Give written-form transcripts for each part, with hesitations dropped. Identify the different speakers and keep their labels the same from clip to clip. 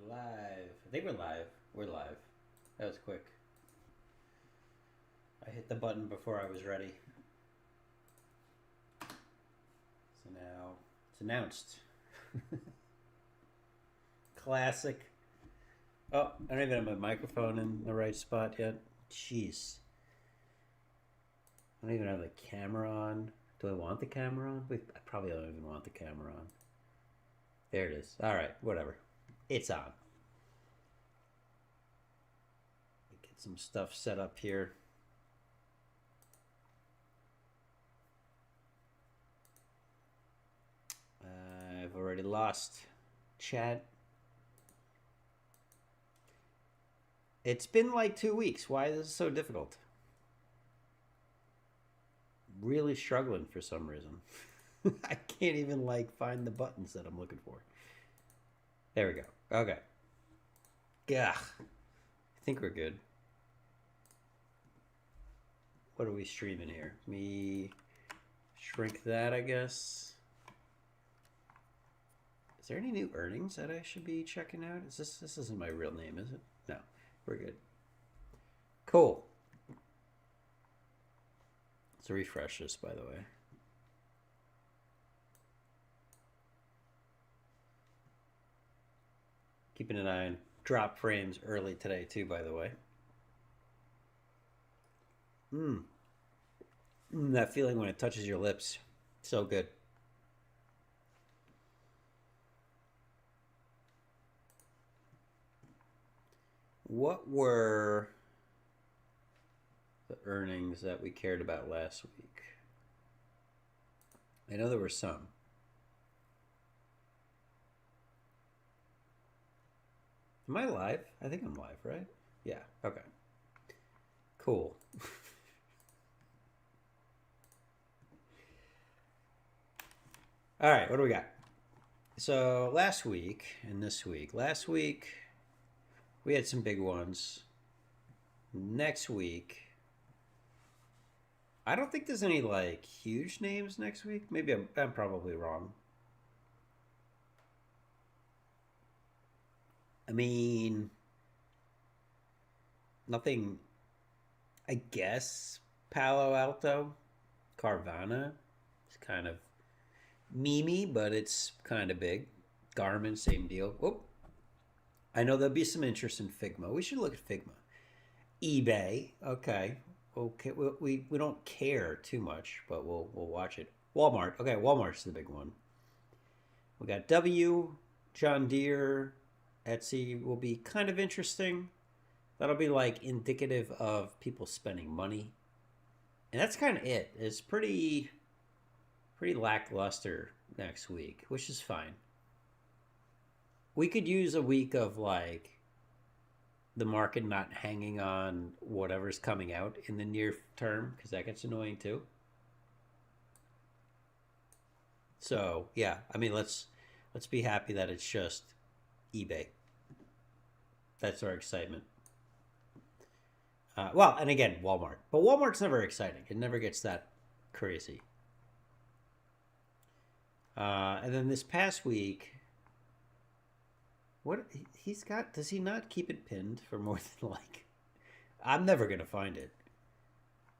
Speaker 1: Live. I think we're live. We're live. That was quick. I hit the button before I was ready. So now it's announced. Classic. Oh, I don't even have my microphone in the right spot yet. Jeez. I don't even have the camera on. Do I want the camera on? I probably don't even want the camera on. There it is. All right, whatever. It's on. Get some stuff set up here. I've already lost chat. It's been like 2 weeks. Why is this so difficult? Really struggling for some reason. I can't even find the buttons that I'm looking for. There we go. Okay. Gah. I think we're good. What are we streaming here? Me shrink that, I guess. Is there any new earnings that I should be checking out? This isn't my real name, is it? No. We're good. Cool. Let's refresh this, by the way. Keeping an eye on drop frames early today, too, by the way. That feeling when it touches your lips. So good. What were the earnings that we cared about last week? I know there were some. Am I live? I think I'm live, right? Yeah, okay. Cool. All right, what do we got? So last week and this week. Last week, we had some big ones. Next week, I don't think there's any huge names next week. Maybe I'm probably wrong. I mean, nothing. I guess Palo Alto, Carvana. It's kind of memey, but it's kind of big. Garmin, same deal. Oh, I know there'll be some interest in Figma. We should look at Figma. eBay, okay. We don't care too much, but we'll watch it. Walmart, okay. Walmart's the big one. We got W, John Deere, Etsy will be kind of interesting. That'll be indicative of people spending money, and that's kind of it. It's pretty lackluster next week, which is fine. We could use a week of the market not hanging on whatever's coming out in the near term, because that gets annoying too. So yeah, I mean, let's be happy that it's just eBay. That's our excitement. Well, and again, Walmart, but Walmart's never exciting. It never gets that crazy. And then this past week, what he's got? Does he not keep it pinned for more than I'm never gonna find it.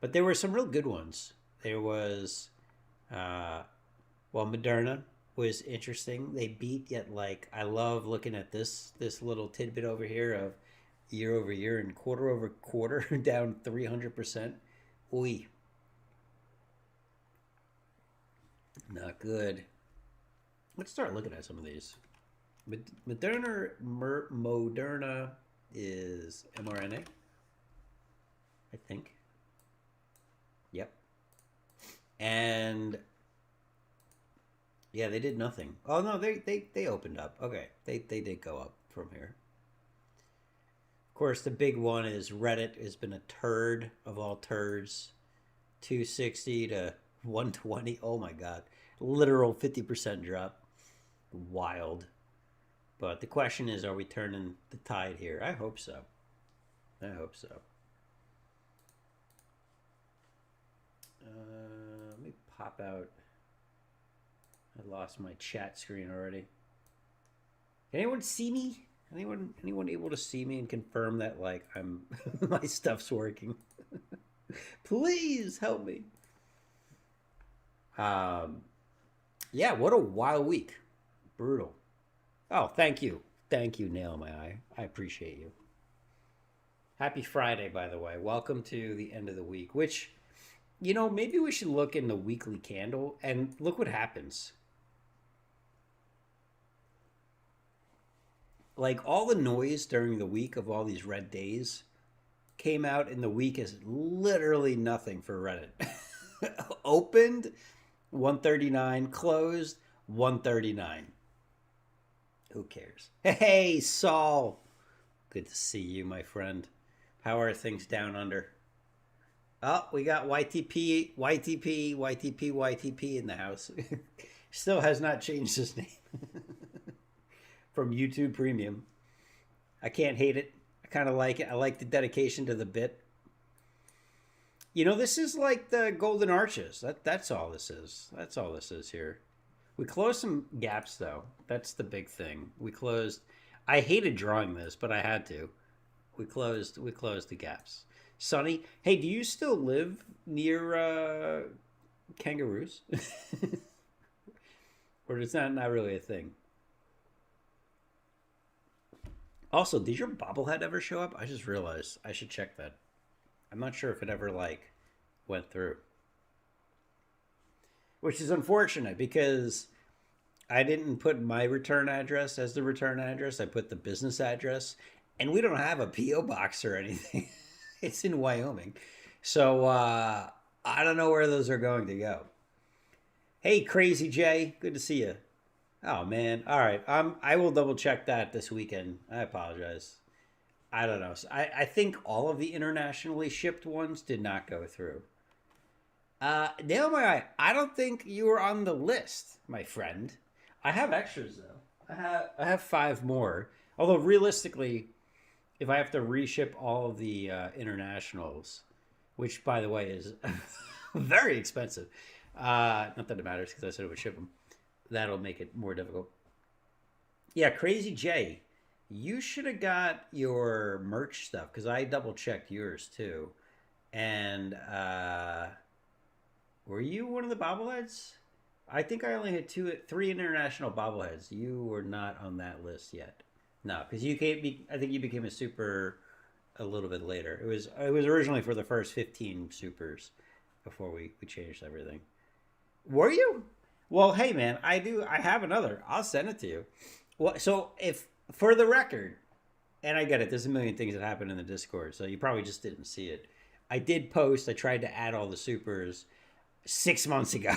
Speaker 1: But there were some real good ones. There was, Moderna was interesting. They beat, yet I love looking at this little tidbit over here of year over year and quarter over quarter down 300%. Oi, not good. Let's start looking at some of these. Moderna is mRNA, I think. Yep. And yeah, they did nothing. Oh no, they opened up. Okay, they did go up from here. Of course, the big one is Reddit has been a turd of all turds. 260 to 120. Oh my god, literal 50% drop. Wild. But the question is, are we turning the tide here? I hope so. I hope so. Let me pop out. I lost my chat screen already. Can anyone see me? Anyone able to see me and confirm that like I'm my stuff's working? Please help me. Um, yeah, what a wild week. Brutal. Oh, thank you. Thank you, Nail in My Eye. I appreciate you. Happy Friday, by the way. Welcome to the end of the week, which, maybe we should look in the weekly candle and look what happens. Like all the noise during the week of all these red days came out in the week as literally nothing for Reddit. Opened 139, closed 139. Who cares? Hey, Saul. Good to see you, my friend. How are things down under? Oh, we got YTP, YTP, YTP, YTP in the house. Still has not changed his name from YouTube Premium. I can't hate it. I kind of like it. I like the dedication to the bit. This is like the Golden Arches. That's all this is. That's all this is here. We closed some gaps though. That's the big thing. We closed. I hated drawing this, but I had to. We closed the gaps. Sonny, hey, do you still live near kangaroos? Or is that not really a thing? Also, did your bobblehead ever show up? I just realized I should check that. I'm not sure if it ever like went through, which is unfortunate because I didn't put my return address as the return address. I put the business address, and we don't have a PO box or anything. It's in Wyoming, so I don't know where those are going to go. Hey, Crazy Jay, good to see you. Oh man, all right. I will double check that this weekend. I apologize. I don't know. So I think all of the internationally shipped ones did not go through. Nail my eye. I don't think you were on the list, my friend. I have extras though. I have five more. Although realistically, if I have to reship all of the internationals, which by the way is very expensive, not that it matters because I said it would ship them. That'll make it more difficult. Yeah, Crazy J, you should have got your merch stuff because I double checked yours too. And were you one of the bobbleheads? I think I only had three international bobbleheads. You were not on that list yet. No, because you came. I think you became a super a little bit later. It was originally for the first 15 supers before we changed everything. Were you? Well, hey man, I do. I have another. I'll send it to you. Well, so if for the record, and I get it, there's a million things that happen in the Discord, so you probably just didn't see it. I did post. I tried to add all the supers 6 months ago.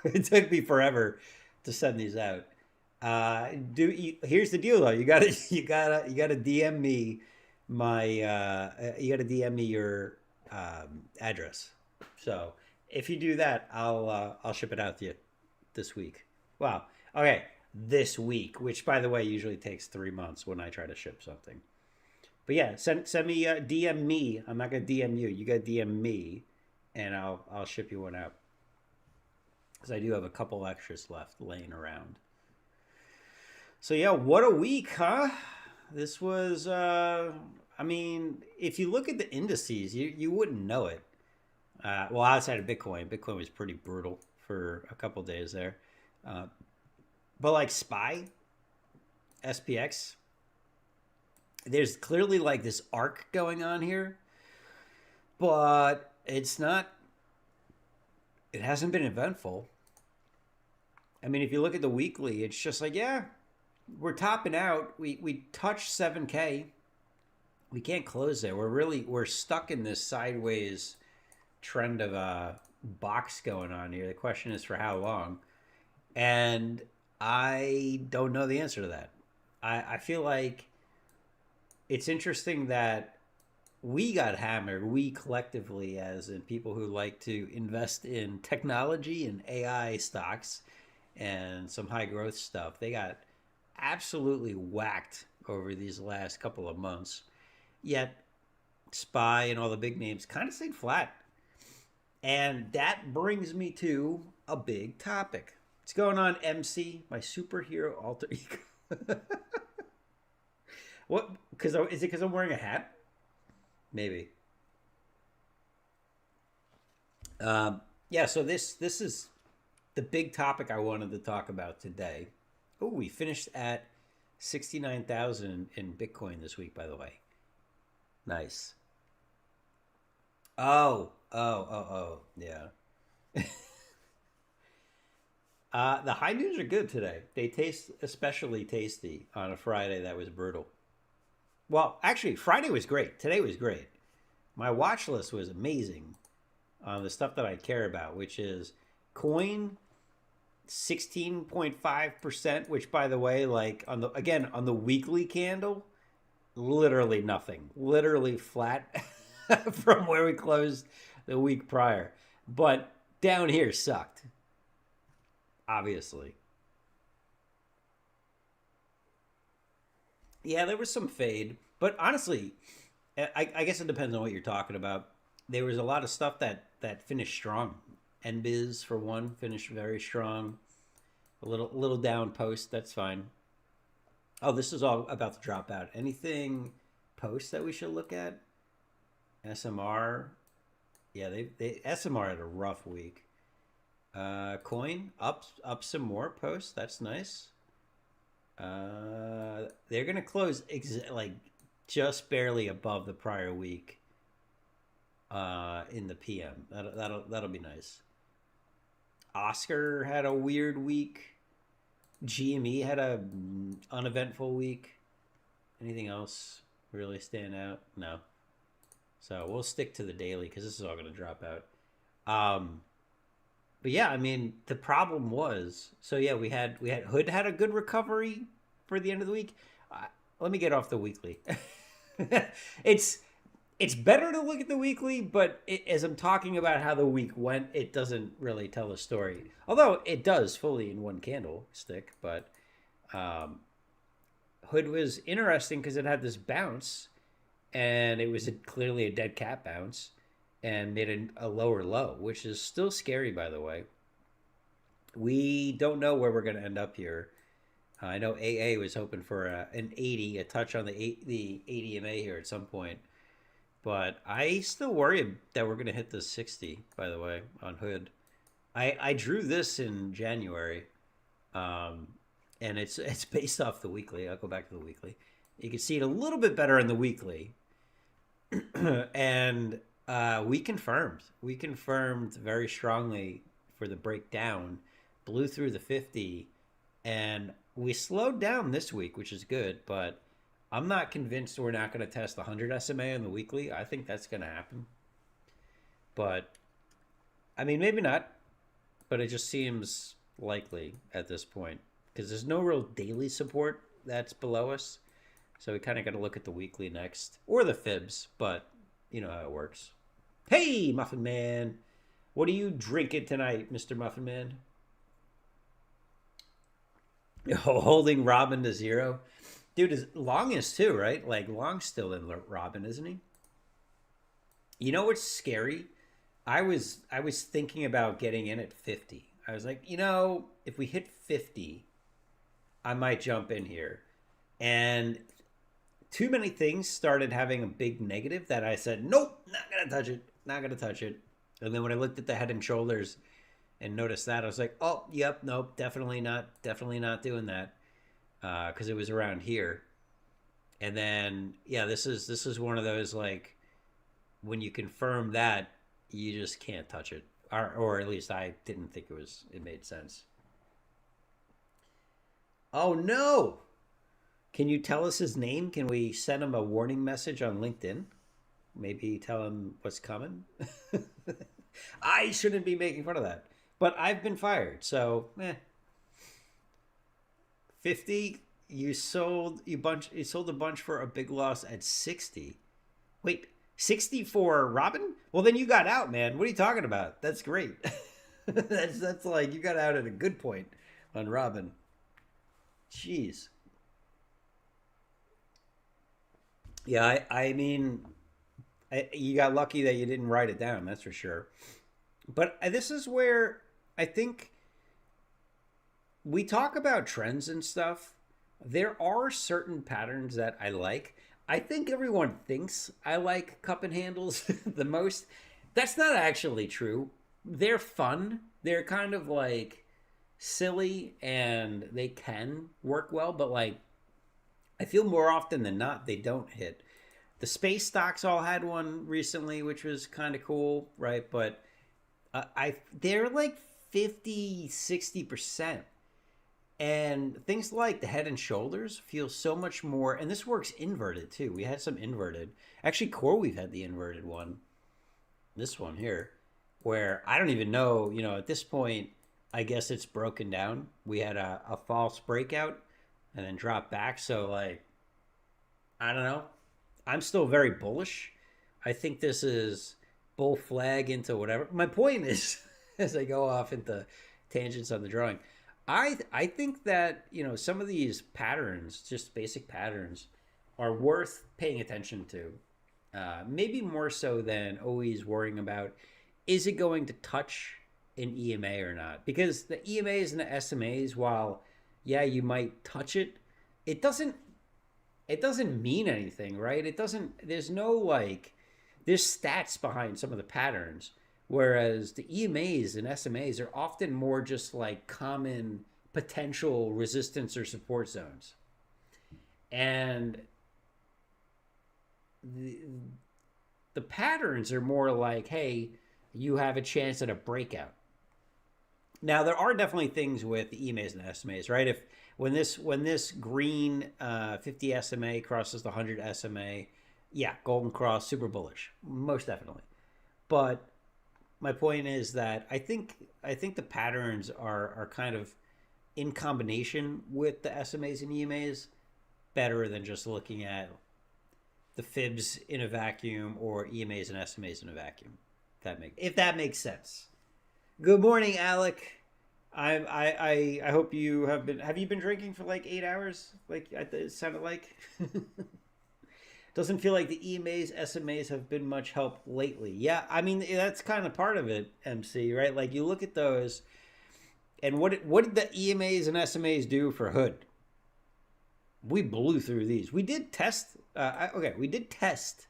Speaker 1: It took me forever to send these out. Here's the deal though. You gotta DM me your address. So if you do that, I'll ship it out to you this week. Wow. Okay, this week, which by the way usually takes 3 months when I try to ship something. But yeah, send me DM me. I'm not gonna DM you. You gotta DM me, and I'll ship you one out because I do have a couple extras left laying around. So yeah, what a week, huh? This was. I mean, if you look at the indices, you wouldn't know it. Well, outside of Bitcoin was pretty brutal for a couple days there. Uh, but like SPY, SPX, there's clearly like this arc going on here, but it's not. It hasn't been eventful. I mean, if you look at the weekly, it's just like yeah, we're topping out. We touched 7K. We can't close there. We're stuck in this sideways trend of a box going on here. The question is for how long, and I don't know the answer to that. I feel like it's interesting that we got hammered, we collectively, as in people who like to invest in technology and AI stocks and some high growth stuff. They got absolutely whacked over these last couple of months. Yet SPY and all the big names kind of stayed flat. And that brings me to a big topic. What's going on, MC, my superhero alter ego? What? Because is it because I'm wearing a hat? Maybe. Yeah. So this is the big topic I wanted to talk about today. Oh, we finished at 69,000 in Bitcoin this week. By the way, nice. Yeah. The high noons are good today. They taste especially tasty on a Friday that was brutal. Well, actually, Friday was great. Today was great. My watch list was amazing on the stuff that I care about, which is coin 16.5%, which by the way, like on the weekly candle, literally nothing. Literally flat from where we closed the week prior. But down here sucked, obviously. Yeah, there was some fade, but honestly, I guess it depends on what you're talking about. There was a lot of stuff that finished strong. NBiz for one finished very strong. A little down post, that's fine. Oh, this is all about to drop out. Anything post that we should look at? SMR. Yeah, they SMR had a rough week. Coin up some more posts. That's nice. They're gonna close like just barely above the prior week. In the PM. That'll be nice. Oscar had a weird week. GME had a uneventful week. Anything else really stand out? No. So we'll stick to the daily because this is all going to drop out. Um, but yeah, I mean, the problem was so yeah, we had Hood had a good recovery for the end of the week. Uh, Let me get off the weekly. it's it's better to look at the weekly, but as I'm talking about how the week went, it doesn't really tell a story. Although it does fully in one candlestick, but um, Hood was interesting because it had this bounce, and it was clearly a dead cat bounce, and made a lower low, which is still scary, by the way. We don't know where we're going to end up here. I know AA was hoping for an 80, a touch on the 80 MA here at some point. But I still worry that we're going to hit the 60, by the way, on Hood. I drew this in January, um, and it's based off the weekly. I'll go back to the weekly. You can see it a little bit better in the weekly. And we confirmed. We confirmed very strongly for the breakdown, blew through the 50, and we slowed down this week, which is good, but I'm not convinced we're not going to test the 100 SMA on the weekly. I think that's going to happen. But, I mean, maybe not, but it just seems likely at this point because there's no real daily support that's below us. So we kind of got to look at the weekly next or the fibs, but you know how it works. Hey, Muffin Man. What are you drinking tonight, Mr. Muffin Man? Holding Robin to zero. Dude, is Long is too, right? Like Long's still in Robin, isn't he? You know what's scary? I was thinking about getting in at 50. I was like, if we hit 50, I might jump in here. And too many things started having a big negative that I said, nope, not gonna touch it, not gonna touch it. And then when I looked at the head and shoulders and noticed that, I was like, oh, yep, nope, definitely not doing that because it was around here. And then yeah, this is one of those like when you confirm that you just can't touch it, or at least I didn't think it made sense. Oh no! Can you tell us his name? Can we send him a warning message on LinkedIn? Maybe tell him what's coming. I shouldn't be making fun of that, but I've been fired, so 50. You sold a bunch for a big loss at 60. Wait, 60 for Robin? Well, then you got out, man. What are you talking about? That's great. That's like you got out at a good point on Robin. Jeez. Yeah, I mean, you got lucky that you didn't write it down. That's for sure. But this is where I think we talk about trends and stuff, There are certain patterns that I like. I think everyone thinks I like cup and handles the most. That's not actually true. They're fun. They're kind of like silly and they can work well, but like I feel more often than not they don't hit. The space stocks all had one recently, which was kind of cool, right? But I they're like 50, 60%. And things like the Head and Shoulders feel so much more, and this works inverted too. We had some inverted. Actually, CoreWeave had the inverted one. This one here, where I don't even know. At this point, I guess it's broken down. We had a false breakout and then drop back. So like, I don't know. I'm still very bullish. I think this is bull flag into whatever. My point is, as I go off into tangents on the drawing, I think that some of these patterns, just basic patterns, are worth paying attention to. Maybe more so than always worrying about is it going to touch an EMA or not? Because the EMAs and the SMAs, while yeah, you might touch it, it doesn't it doesn't mean anything, right? It doesn't. There's no like there's stats behind some of the patterns, whereas the EMAs and SMAs are often more just like common potential resistance or support zones. And the, the patterns are more like, hey, you have a chance at a breakout. Now there are definitely things with the EMAs and SMAs, right? If when this green 50 SMA crosses the 100 SMA, yeah, golden cross, super bullish, most definitely. But my point is that I think the patterns are kind of in combination with the SMAs and EMAs better than just looking at the fibs in a vacuum or EMAs and SMAs in a vacuum. If that makes sense. Good morning, Alec. I hope you have been. Have you been drinking for like 8 hours? Like it sounded like. Doesn't feel like the EMAs, SMAs have been much help lately. Yeah, I mean that's kind of part of it, MC. Right? Like you look at those, and what did the EMAs and SMAs do for Hood? We blew through these. We did test. Okay, we did test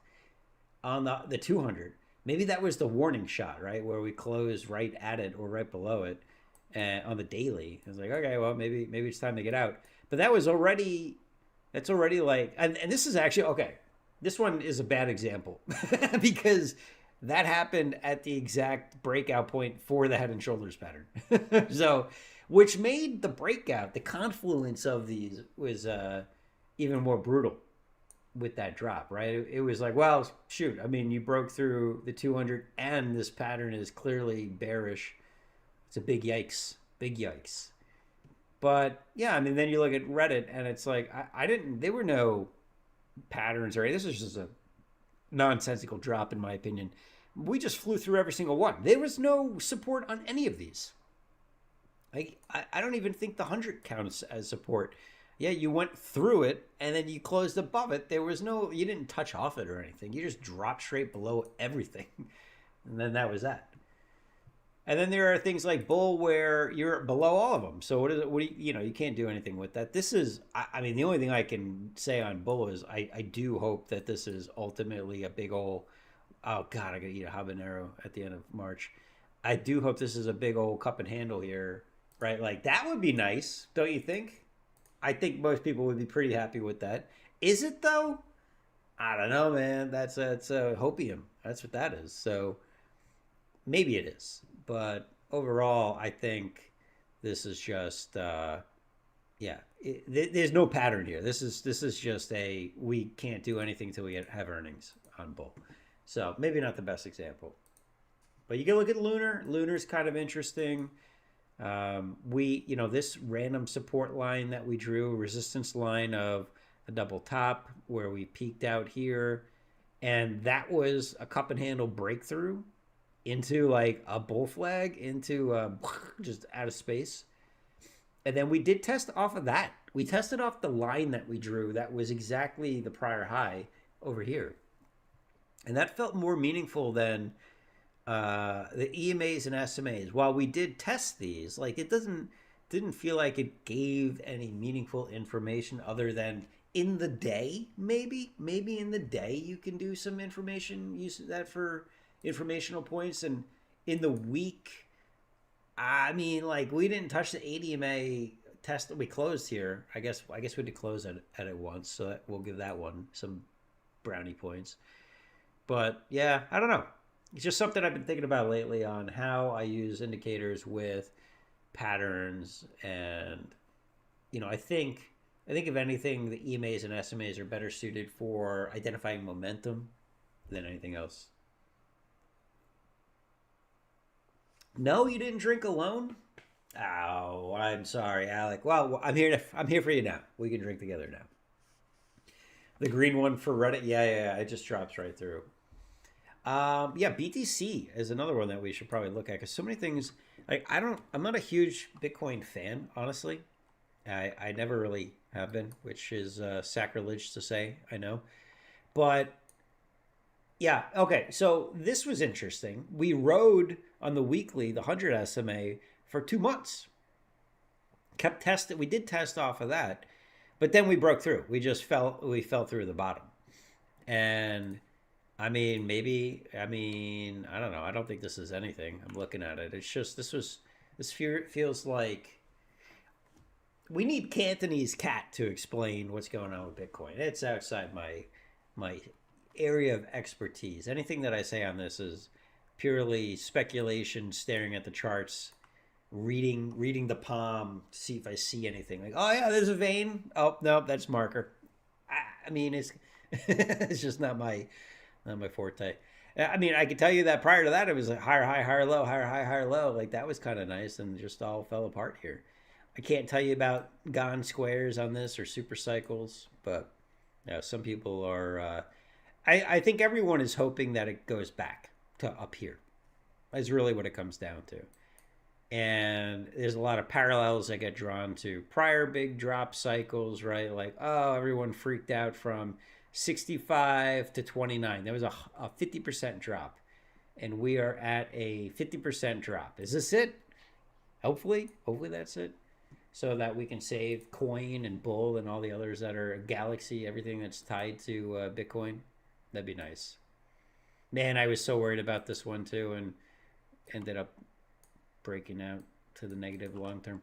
Speaker 1: on the 200. Maybe that was the warning shot, right, where we closed right at it or right below it, and on the daily. It was like, okay, well, maybe it's time to get out. But that's already like, and this is actually okay. This one is a bad example because that happened at the exact breakout point for the Head and Shoulders pattern. So, which made the breakout, the confluence of these was even more brutal with that drop, right? It was like, well, shoot. I mean, you broke through the 200, and this pattern is clearly bearish. It's a big yikes, big yikes. But yeah, I mean, then you look at Reddit, and it's like, I didn't. There were no patterns or this is just a nonsensical drop in my opinion. We just flew through every single one. There was no support on any of these. I don't even think the 100 counts as support. Yeah, you went through it and then you closed above it. There was no, you didn't touch off it or anything. You just dropped straight below everything. And then that was that. And then there are things like Bull where you're below all of them. So what is it? What do you can't do anything with that. This is, I mean, the only thing I can say on Bull is I do hope that this is ultimately a big old, oh God, I gotta eat a habanero at the end of March. I do hope this is a big old cup and handle here, right? Like that would be nice, don't you think? I think most people would be pretty happy with that. Is it though? I don't know, man. That's a hopium. That's what that is. So maybe it is, but overall, I think this is just yeah. There's no pattern here. This is just a we can't do anything until we have earnings on Bull. So maybe not the best example, but you can look at Lunar. Lunar's kind of interesting. This random support line that we drew, resistance line of a double top where we peaked out here, and that was a cup and handle breakthrough into like a bull flag into just out of space. And then we did test off of that. We tested off the line that we drew that was exactly the prior high over here. And that felt more meaningful than the EMAs and SMAs. While we did test these, like it doesn't, didn't feel like it gave any meaningful information other than in the day, maybe in the day you can do some information, use that for informational points, and in the week, I mean, like we didn't touch the ADMA test that we closed here. I guess we did close at it once, so we'll give that one some brownie points. But yeah, I don't know. It's just something I've been thinking about lately on how I use indicators with patterns, and I think if anything, the EMAs and SMAs are better suited for identifying momentum than anything else. No, you didn't drink alone. Oh, I'm sorry, Alec. Well, I'm here for you now. We can drink together now. The green one for Reddit. Yeah. It just drops right through. Yeah, BTC is another one that we should probably look at because so many things. Like I'm not a huge Bitcoin fan, honestly. I never really have been, which is sacrilege to say. I know, but yeah, okay. So this was interesting. We rode on the weekly, the 100 SMA for 2 months. Kept testing. We did test off of that, but then we broke through. We fell through the bottom, and I mean, maybe. I mean, I don't know. I don't think this is anything. I'm looking at it. It's just this feels like we need Cantonese cat to explain what's going on with Bitcoin. It's outside my area of expertise. Anything that I say on this is purely speculation, staring at the charts, reading the palm to see if I see anything. Like, oh yeah, there's a vein. Oh no, that's marker. I mean, it's it's just not my forte. I mean, I could tell you that prior to that, it was like higher high, higher low, higher high, higher low. Like that was kind of nice, and just all fell apart here. I can't tell you about gone squares on this or super cycles, but yeah, some people are. I think everyone is hoping that it goes back to up here. Is really what it comes down to. And there's a lot of parallels that get drawn to prior big drop cycles, right? Like, oh, everyone freaked out from 65 to 29. There was a 50% drop, and we are at a 50% drop. Is this it? Hopefully that's it, so that we can save Coin and Bull and all the others that are Galaxy, everything that's tied to Bitcoin. That'd be nice. Man, I was so worried about this one too, and ended up breaking out to the negative long term.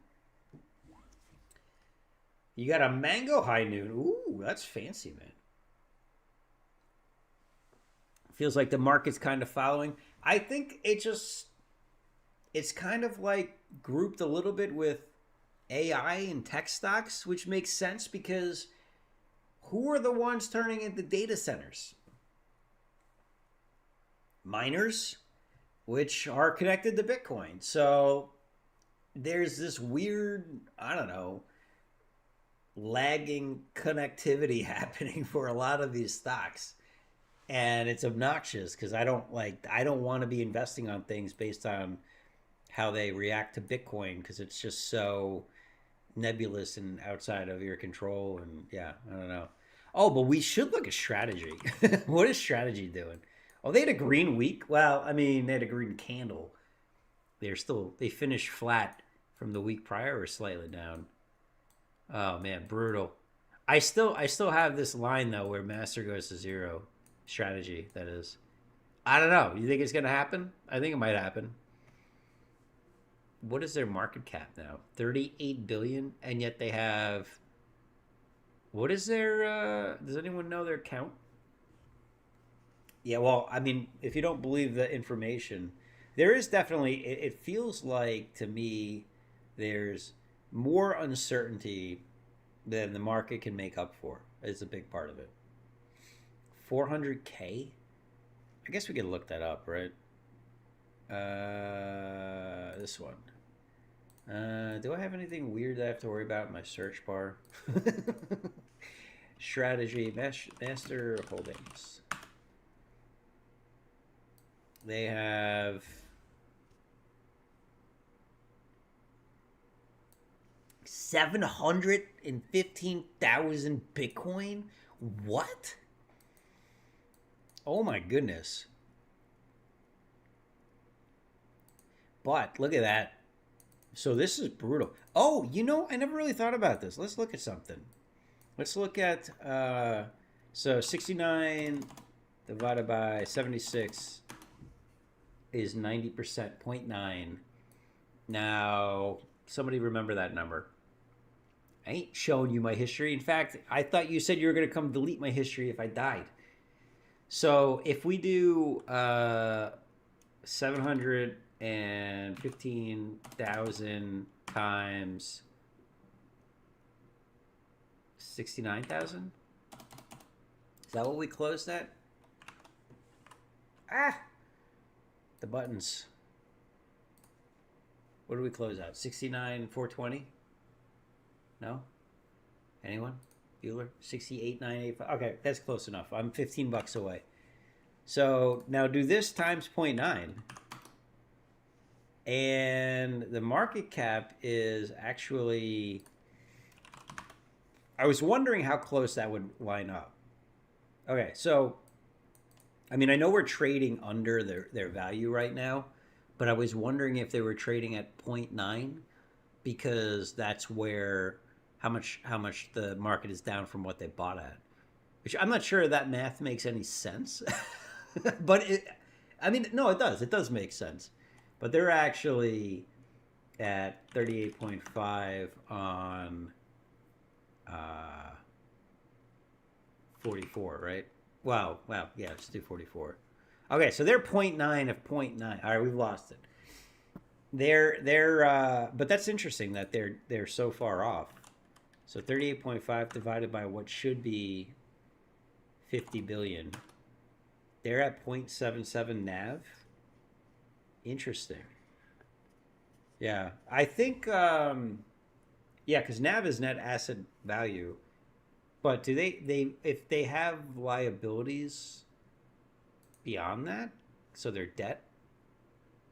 Speaker 1: You got a mango high noon. Ooh, that's fancy, man. Feels like the market's kind of following. I think it's kind of like grouped a little bit with AI and tech stocks, which makes sense because who are the ones turning into data centers? Miners, which are connected to Bitcoin. So there's this weird, I don't know, lagging connectivity happening for a lot of these stocks. And it's obnoxious because I don't want to be investing on things based on how they react to Bitcoin because it's just so nebulous and outside of your control. And yeah, I don't know. Oh, but we should look at strategy. What is strategy doing? Oh, they had a green week. Well, I mean, they had a green candle. They finished flat from the week prior or slightly down. Oh man, brutal. I still have this line though where master goes to zero. Strategy, that is. I don't know. You think it's gonna happen? I think it might happen. What is their market cap now? 38 billion, and yet they have. What is their? Does anyone know their count? Yeah, well, I mean, if you don't believe the information, there is definitely. It feels like to me, there's more uncertainty than the market can make up for. Is a big part of it. 400K. I guess we could look that up, right? This one. Do I have anything weird that I have to worry about in my search bar? Strategy, master holdings. They have 715,000 Bitcoin. What? Oh my goodness. But look at that. So this is brutal. Oh, I never really thought about this. Let's look at something. Let's look at so 69 divided by 76 is 90%, 0.9. Now, somebody remember that number. I ain't showing you my history. In fact, I thought you said you were going to come delete my history if I died. So if we do 715,000 times 69,000, is that what we closed at? Ah, the buttons. What do we close out? 69,420? No? Anyone? Bueller? 68,985. Okay, that's close enough. I'm $15 away. So now do this times 0.9. And the market cap is actually, I was wondering how close that would line up. Okay, so I mean, I know we're trading under their value right now, but I was wondering if they were trading at 0.9 because that's where how much the market is down from what they bought at. Which I'm not sure that math makes any sense. But I mean, no, it does. It does make sense. But they're actually at 38.5 on 44, right? Wow, yeah, let's do 44. Okay, so they're 0.9 of 0.9. All right, we've lost it. But that's interesting that they're so far off. So 38.5 divided by what should be 50 billion. They're at 0.77 NAV. Interesting. Yeah, I think yeah, because NAV is net asset value. But do they if they have liabilities beyond that, so their debt,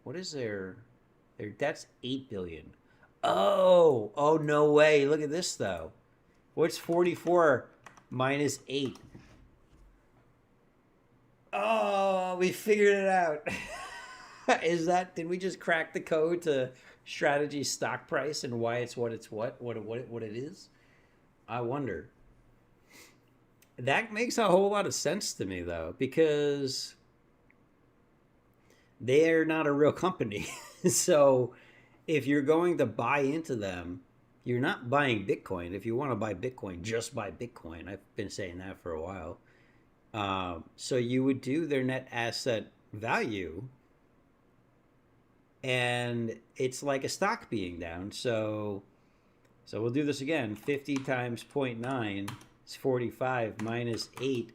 Speaker 1: what is their debt's 8 billion. Oh no way. Look at this though. What's 44 minus 8? Oh, we figured it out. Did we just crack the code to strategy stock price and why it's what it is? I wonder. That makes a whole lot of sense to me though, because they're not a real company. So if you're going to buy into them, you're not buying Bitcoin. If you want to buy Bitcoin, just buy Bitcoin. I've been saying that for a while. So you would do their net asset value, and it's like a stock being down. So we'll do this again. 50 times 0.9 is 45 minus 8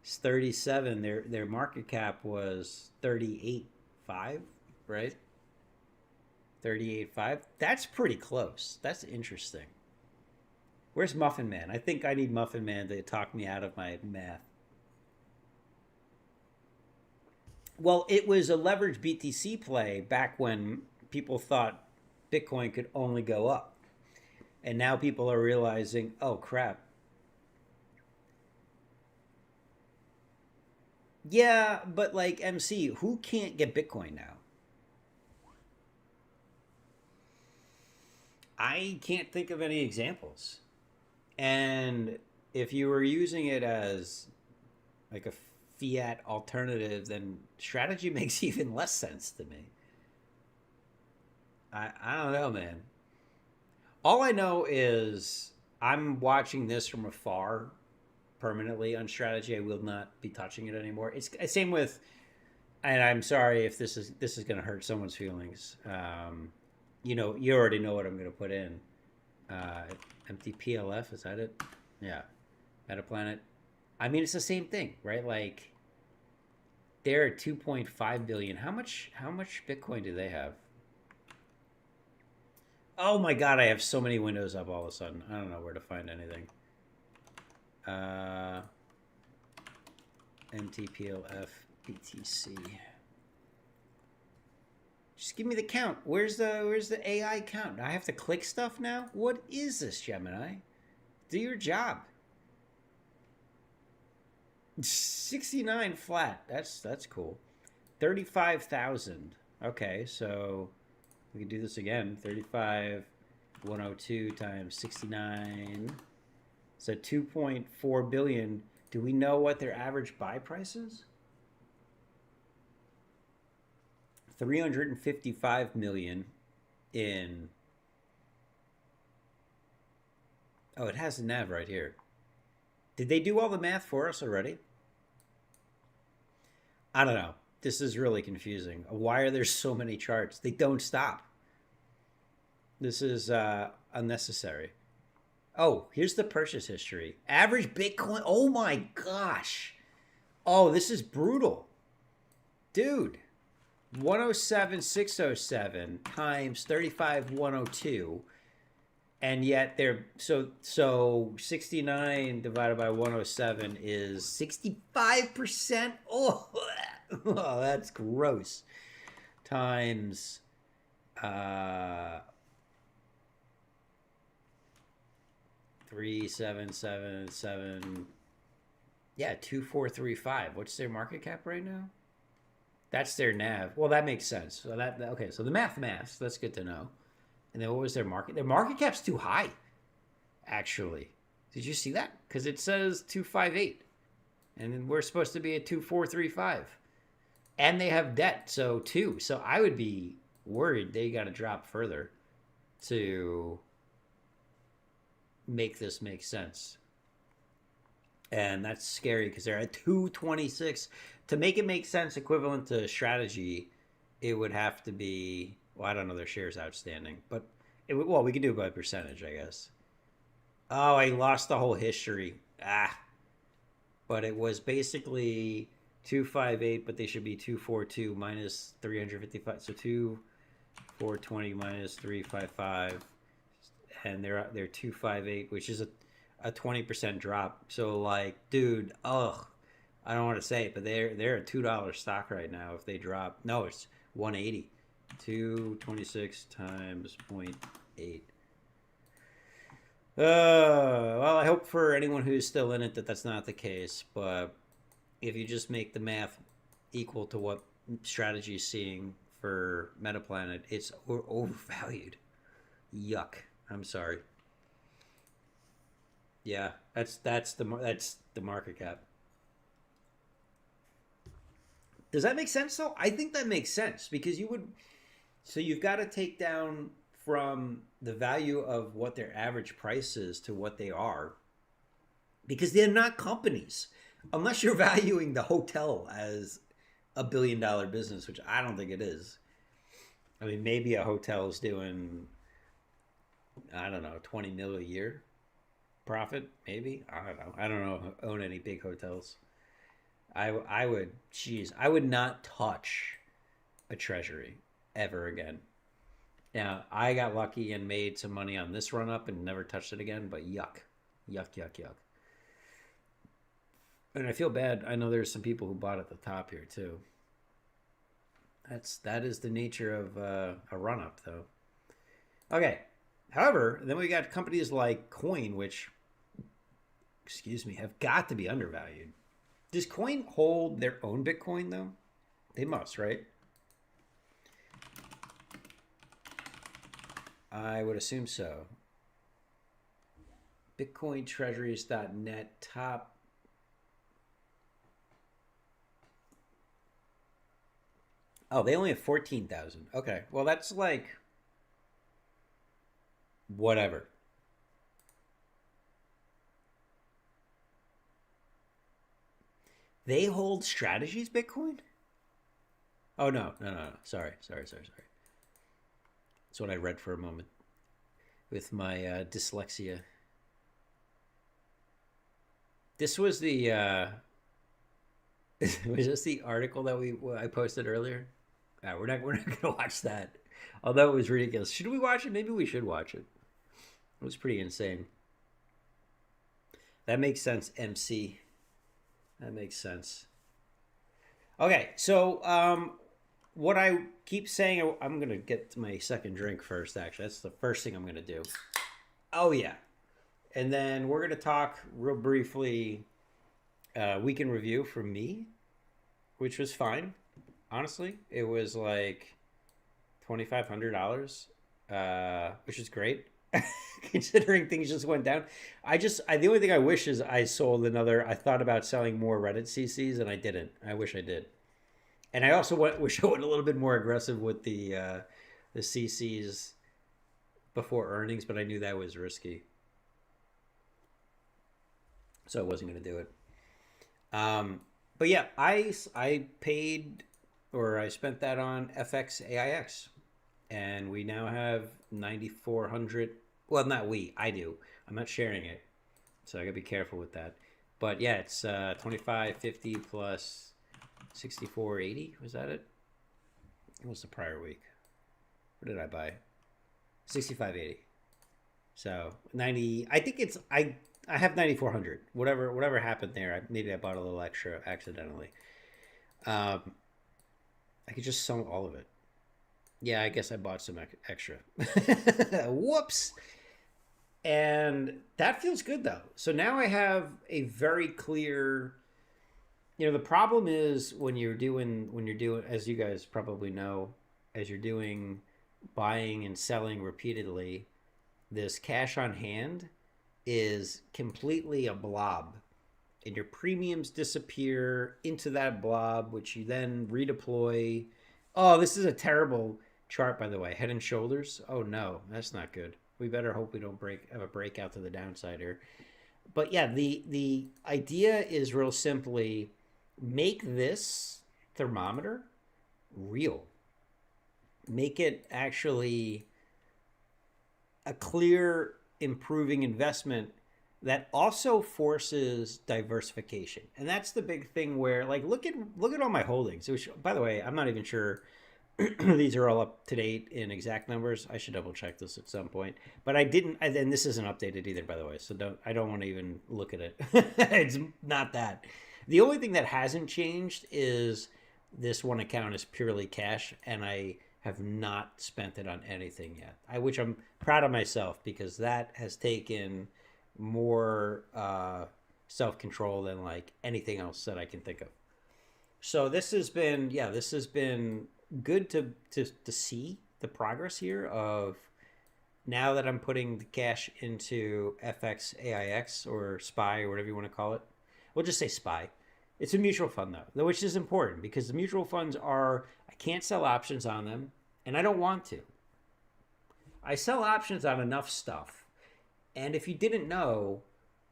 Speaker 1: is 37. Their market cap was 38.5, right? 38.5. That's pretty close. That's interesting. Where's Muffin Man? I think I need Muffin Man to talk me out of my math. Well, it was a leveraged BTC play back when people thought Bitcoin could only go up. And now people are realizing, oh crap. Yeah, but like MC, who can't get Bitcoin now? I can't think of any examples. And if you were using it as like a fiat alternative, then strategy makes even less sense to me. I don't know, man. All I know is I'm watching this from afar permanently on strategy. I will not be touching it anymore. It's same with, and I'm sorry if this is going to hurt someone's feelings. You already know what I'm going to put in. Uh, MTPLF, is that it? Yeah, Metaplanet. I mean, it's the same thing, right? Like they're at 2.5 billion. How much Bitcoin do they have? Oh my god, I have so many windows up all of a sudden. I don't know where to find anything. Uh, MTPLF BTC. Just give me the count. Where's the AI count? I have to click stuff now? What is this, Gemini? Do your job. 69 flat. That's cool. 35,000. Okay, so we can do this again. 35 102 times 69. So 2.4 billion. Do we know what their average buy price is? 355 million in. Oh, it has a nav right here. Did they do all the math for us already? I don't know. This is really confusing. Why are there so many charts? They don't stop. This is unnecessary. Oh, here's the purchase history. Average Bitcoin. Oh my gosh. Oh, this is brutal. Dude, 107,607 times 35,102. And yet they're so 69 divided by 107 is 65%. Oh, oh that's gross. Times 3777. Yeah, 2435. What's their market cap right now? That's their NAV. Well, that makes sense. So that okay. So the math. That's good to know. And then what was their market? Their market cap's too high. Actually, did you see that? Because it says 258, and then we're supposed to be at 2435, and they have debt. So too. So I would be worried they got to drop further to make this make sense. And that's scary because they're at 226. To make it make sense, equivalent to strategy, it would have to be. Well, I don't know their shares outstanding, but well, we could do it by percentage, I guess. Oh, I lost the whole history. But it was basically 258, but they should be 242 minus 355. So 2420 minus 355, and they're 258, which is a 20% drop. So like, dude, ugh, I don't want to say it, but they're a $2 stock right now. If they drop, no, it's 180. 226 times 0.8. Well, I hope for anyone who's still in it that that's not the case. But if you just make the math equal to what strategy is seeing for Metaplanet, it's overvalued. Yuck. I'm sorry. Yeah, that's the market cap. Does that make sense though? I think that makes sense because you would. So you've got to take down from the value of what their average price is to what they are, because they're not companies. Unless you're valuing the hotel as $1 billion business, which I don't think it is. I mean, maybe a hotel is doing, I don't know, 20 mil a year profit. Maybe I don't know. I don't know. Own any big hotels. I would, geez, I would not touch a treasury ever again. Now, I got lucky and made some money on this run up and never touched it again, but yuck. Yuck, yuck, yuck. And I feel bad. I know there's some people who bought at the top here too. That is the nature of a run up though. Okay. However, then we got companies like Coin, which, excuse me, have got to be undervalued. Does Coin hold their own Bitcoin though? They must, right? I would assume so. BitcoinTreasuries.net top. Oh, they only have 14,000. Okay, well that's like whatever. They hold strategies Bitcoin? Oh no. Sorry. That's what I read for a moment with my dyslexia. This was the was this the article that I posted earlier? We're not gonna watch that. Although it was ridiculous. Should we watch it? Maybe we should watch it. It was pretty insane. That makes sense, MC. That makes sense. Okay, so what I keep saying, I'm gonna get to my second drink first. Actually, that's the first thing I'm gonna do. Oh yeah, and then we're gonna talk real briefly. Weekend review from me, which was fine. Honestly, it was like $2,500, which is great. considering things just went down. The only thing I wish is I sold another. I thought about selling more Reddit CCs and I didn't. I wish I did. And I also wish I went a little bit more aggressive with the CCs before earnings, but I knew that was risky, so I wasn't going to do it. But yeah, I paid or I spent that on FX AIX, and we now have 9,400. Well, not we. I do. I'm not sharing it, so I gotta be careful with that. But yeah, it's 2550 plus 6480. Was that it? What was the prior week? What did I buy? 6580. So 90. I think it's I have 9400. Whatever happened there. Maybe I bought a little extra accidentally. Um, I could just sell all of it. Yeah, I guess I bought some extra. Whoops. And that feels good though. So now I have a very clear. The problem is when you're doing, as you guys probably know, as you're doing buying and selling repeatedly, this cash on hand is completely a blob, and your premiums disappear into that blob, which you then redeploy. Oh, this is a terrible chart, by the way. Head and shoulders. Oh no, that's not good. We better hope we don't have a breakout to the downside here. But yeah, the idea is real simply make this thermometer real. Make it actually a clear improving investment that also forces diversification. And that's the big thing where like look at all my holdings, which by the way, I'm not even sure these are all up to date in exact numbers. I should double check this at some point. But I didn't and this isn't updated either by the way. So I don't want to even look at it. It's not that. The only thing that hasn't changed is this one account is purely cash and I have not spent it on anything yet. Which I'm proud of myself because that has taken more self control than like anything else that I can think of. So this has been good to see the progress here of now that I'm putting the cash into FX AIX or SPY or whatever you want to call it. We'll just say SPY. It's a mutual fund though, which is important because the mutual funds I can't sell options on them and I don't want to. I sell options on enough stuff. And if you didn't know,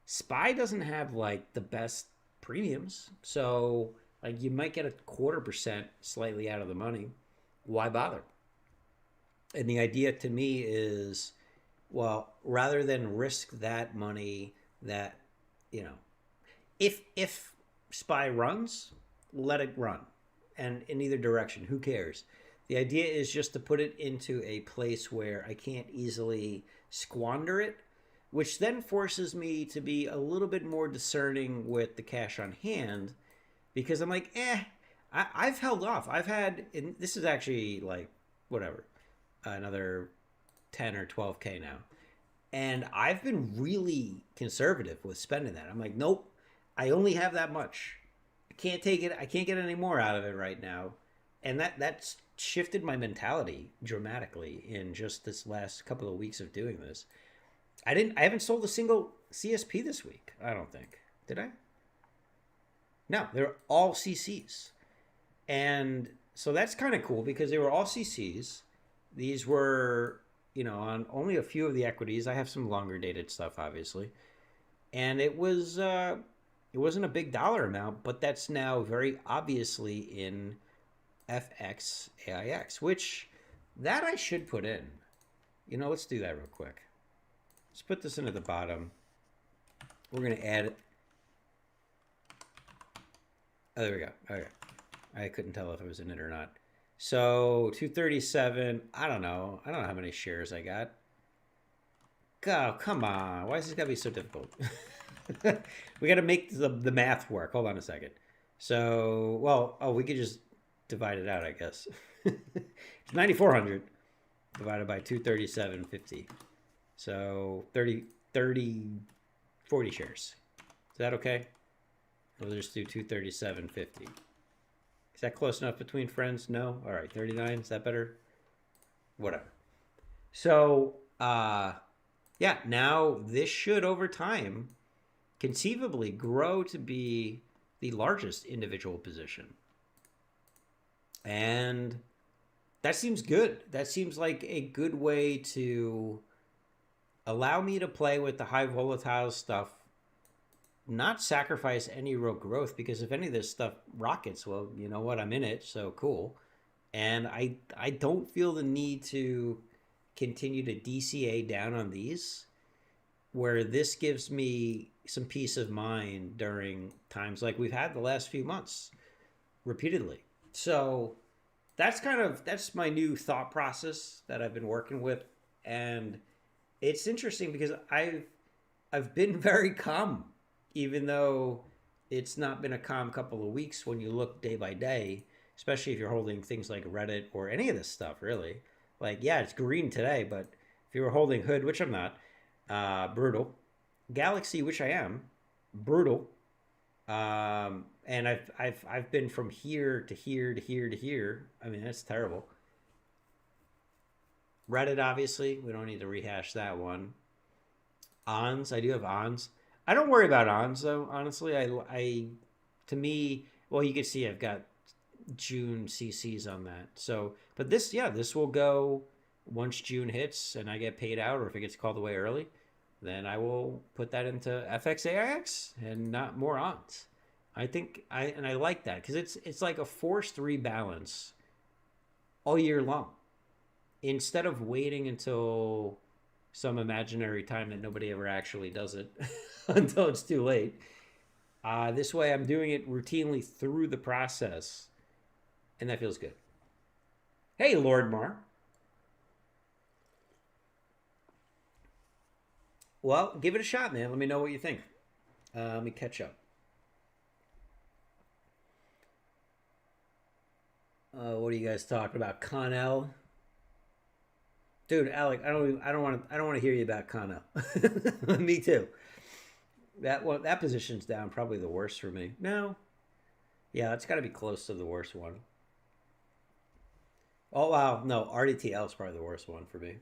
Speaker 1: SPY doesn't have like the best premiums. So like you might get a 0.25% slightly out of the money. Why bother? And the idea to me is, well, rather than risk that money that, you know, if SPY runs, let it run. And in either direction, who cares? The idea is just to put it into a place where I can't easily squander it, which then forces me to be a little bit more discerning with the cash on hand because I'm like, I've held off. And this is actually like, whatever, another 10 or 12K now. And I've been really conservative with spending that. I'm like, nope, I only have that much. I can't take it. I can't get any more out of it right now. And that's shifted my mentality dramatically in just this last couple of weeks of doing this. I haven't sold a single CSP this week. I don't think. Did I? No, they're all CCs. And so that's kind of cool because they were all CCs. These were, on only a few of the equities. I have some longer dated stuff, obviously. And it wasn't a big dollar amount, but that's now very obviously in FX AIX, which that I should put in. Let's do that real quick. Let's put this into the bottom. We're going to add it. Oh, there we go. Okay. I couldn't tell if it was in it or not. So 237. I don't know how many shares I got. Oh, come on. Why is this got to be so difficult? We got to make the math work. Hold on a second. So, we could just divide it out, I guess. It's 9,400 divided by 237.50. So 40 shares. Is that okay? We'll just do 237.50. Is that close enough between friends? No? All right, 39. Is that better? Whatever. So, Yeah, now this should over time conceivably grow to be the largest individual position. And that seems good. That seems like a good way to allow me to play with the high volatile stuff, not sacrifice any real growth, because if any of this stuff rockets, well, you know what? I'm in it, so cool. And I don't feel the need to continue to DCA down on these, where this gives me some peace of mind during times like we've had the last few months repeatedly. So that's my new thought process that I've been working with, and it's interesting because I've been very calm, even though it's not been a calm couple of weeks when you look day by day, especially if you're holding things like Reddit or any of this stuff, really. Like, yeah, it's green today, but if you were holding Hood, which I'm not, brutal. Galaxy, which I am, brutal. And I've been from here to here to here to here. I mean, that's terrible. Reddit, obviously, we don't need to rehash that one. Ons, I do have ons. I don't worry about ons though. Honestly, to me, well, you can see I've got June CCs on that. So, but this, yeah, this will go once June hits and I get paid out, or if it gets called away early, then I will put that into FXAIX and not more ons. I think I like that because it's like a forced rebalance all year long. Instead of waiting until some imaginary time that nobody ever actually does it until it's too late. This way, I'm doing it routinely through the process, and that feels good. Hey, Lord Mar. Well, give it a shot, man. Let me know what you think. Let me catch up. What are you guys talking about? Connell? Dude, Alec, I don't want to hear you about Connell. Me too. That position's down, probably the worst for me. No, yeah, it's got to be close to the worst one. Oh wow, no, RDTL is probably the worst one for me.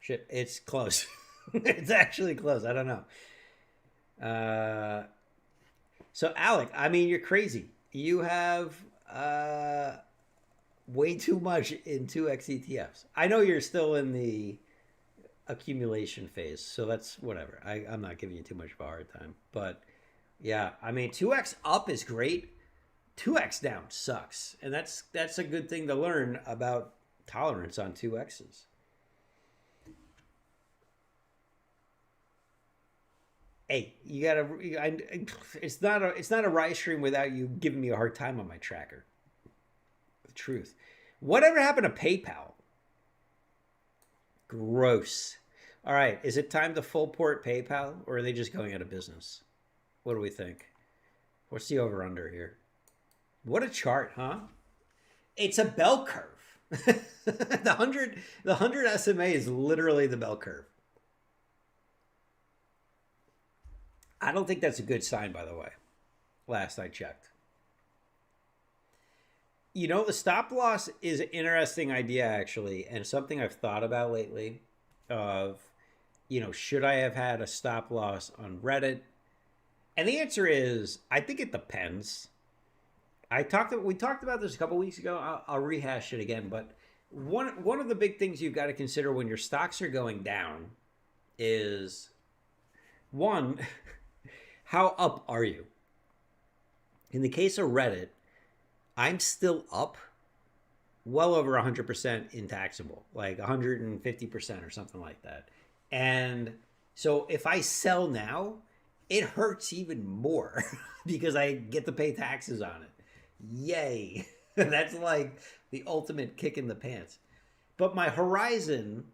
Speaker 1: Shit, it's close. It's actually close. I don't know. Uh, so Alec, I mean, you're crazy. You have way too much in 2x ETFs. I know you're still in the accumulation phase, so that's whatever. I'm not giving you too much of a hard time. But yeah, I mean, 2x up is great. 2x down sucks. And that's a good thing to learn about tolerance on 2x's. Hey, you gotta. It's not a Rice stream without you giving me a hard time on my tracker. The truth. Whatever happened to PayPal? Gross. All right, is it time to full port PayPal, or are they just going out of business? What do we think? What's the over under here? What a chart, huh? It's a bell curve. The 100 SMA is literally the bell curve. I don't think that's a good sign, by the way. Last I checked. You know, the stop loss is an interesting idea, actually, and something I've thought about lately. Of, should I have had a stop loss on Reddit? And the answer is, I think it depends. We talked about this a couple weeks ago. I'll rehash it again, but one of the big things you've got to consider when your stocks are going down is one, how up are you? In the case of Reddit, I'm still up well over 100% in taxable, like 150% or something like that. And so if I sell now, it hurts even more because I get to pay taxes on it. Yay. That's like the ultimate kick in the pants. But my horizon,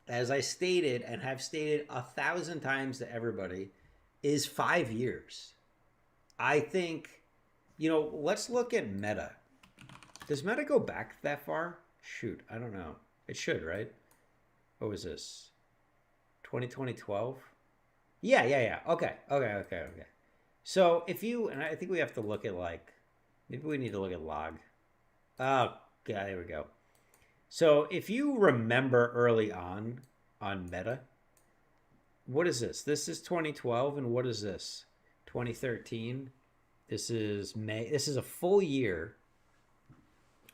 Speaker 1: as I stated and have stated 1,000 times to everybody, is 5 years. I think, let's look at Meta. Does Meta go back that far? Shoot, I don't know. It should, right? What was this? 2012? Yeah. Okay. So and I think we have to look at maybe we need to look at log. Oh, yeah, there we go. So if you remember early on Meta, what is this? This is 2012, and what is this? 2013. This is May. This is a full year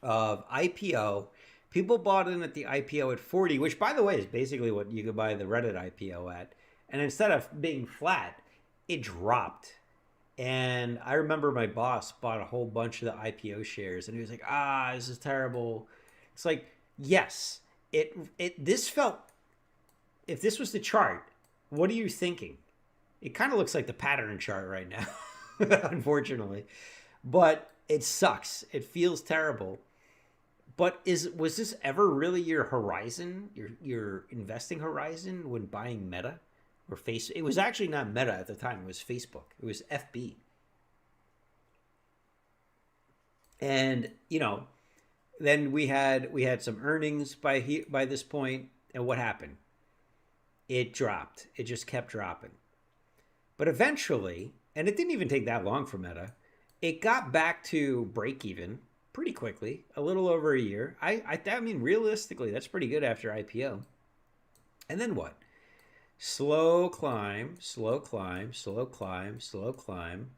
Speaker 1: of IPO. People bought in at the IPO at 40, which, by the way, is basically what you could buy the Reddit IPO at. And instead of being flat, it dropped. And I remember my boss bought a whole bunch of the IPO shares, and he was like, this is terrible. It's like, yes, this felt, if this was the chart, what are you thinking? It kind of looks like the pattern chart right now, unfortunately. But it sucks. It feels terrible. But was this ever really your horizon, your investing horizon when buying Meta or Face? It was actually not Meta at the time. It was Facebook. It was FB. And then we had some earnings by this point, and what happened? It dropped. It just kept dropping. But eventually, and it didn't even take that long for Meta, it got back to break even pretty quickly, a little over a year. I mean, realistically, that's pretty good after IPO. And then what? Slow climb, slow climb, slow climb, slow climb.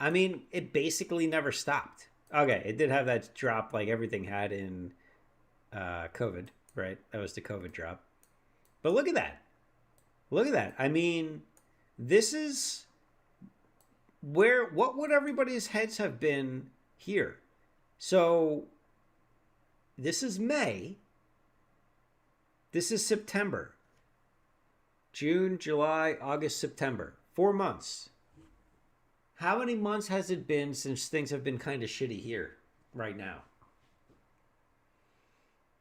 Speaker 1: I mean, it basically never stopped. Okay, it did have that drop like everything had in COVID, right? That was the COVID drop. But look at that. Look at that. I mean, this is what would everybody's heads have been here? So this is May. This is September. June, July, August, September. 4 months. How many months has it been since things have been kind of shitty here right now?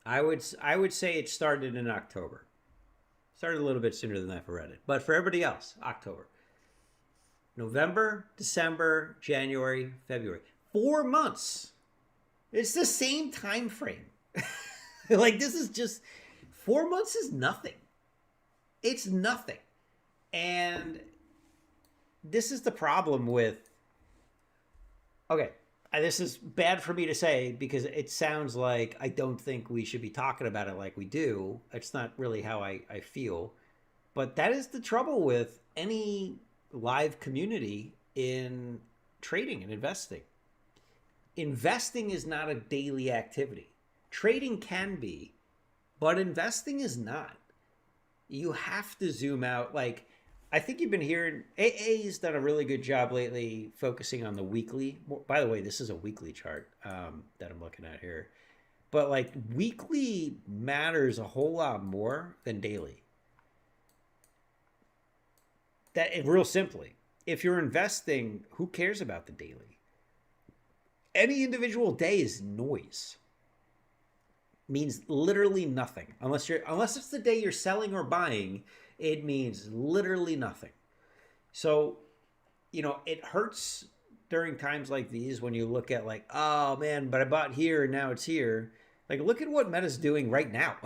Speaker 1: I would say it started in October. Started a little bit sooner than that for Reddit. But for everybody else, October. November, December, January, February. 4 months. It's the same time frame. Like, this is just 4 months is nothing. It's nothing. And this is the problem with, okay, this is bad for me to say because it sounds like I don't think we should be talking about it like we do. It's not really how I feel. But that is the trouble with any live community in trading and investing. Investing is not a daily activity. Trading can be, but investing is not. You have to zoom out. Like, I think you've been hearing, AA's done a really good job lately focusing on the weekly. By the way, this is a weekly chart that I'm looking at here. But like, weekly matters a whole lot more than daily. Real simply, if you're investing, who cares about the daily? Any individual day is noise. Means literally nothing. Unless it's the day you're selling or buying, it means literally nothing. So, it hurts during times like these when you look at like, oh man, but I bought here and now it's here. Like, look at what Meta's doing right now.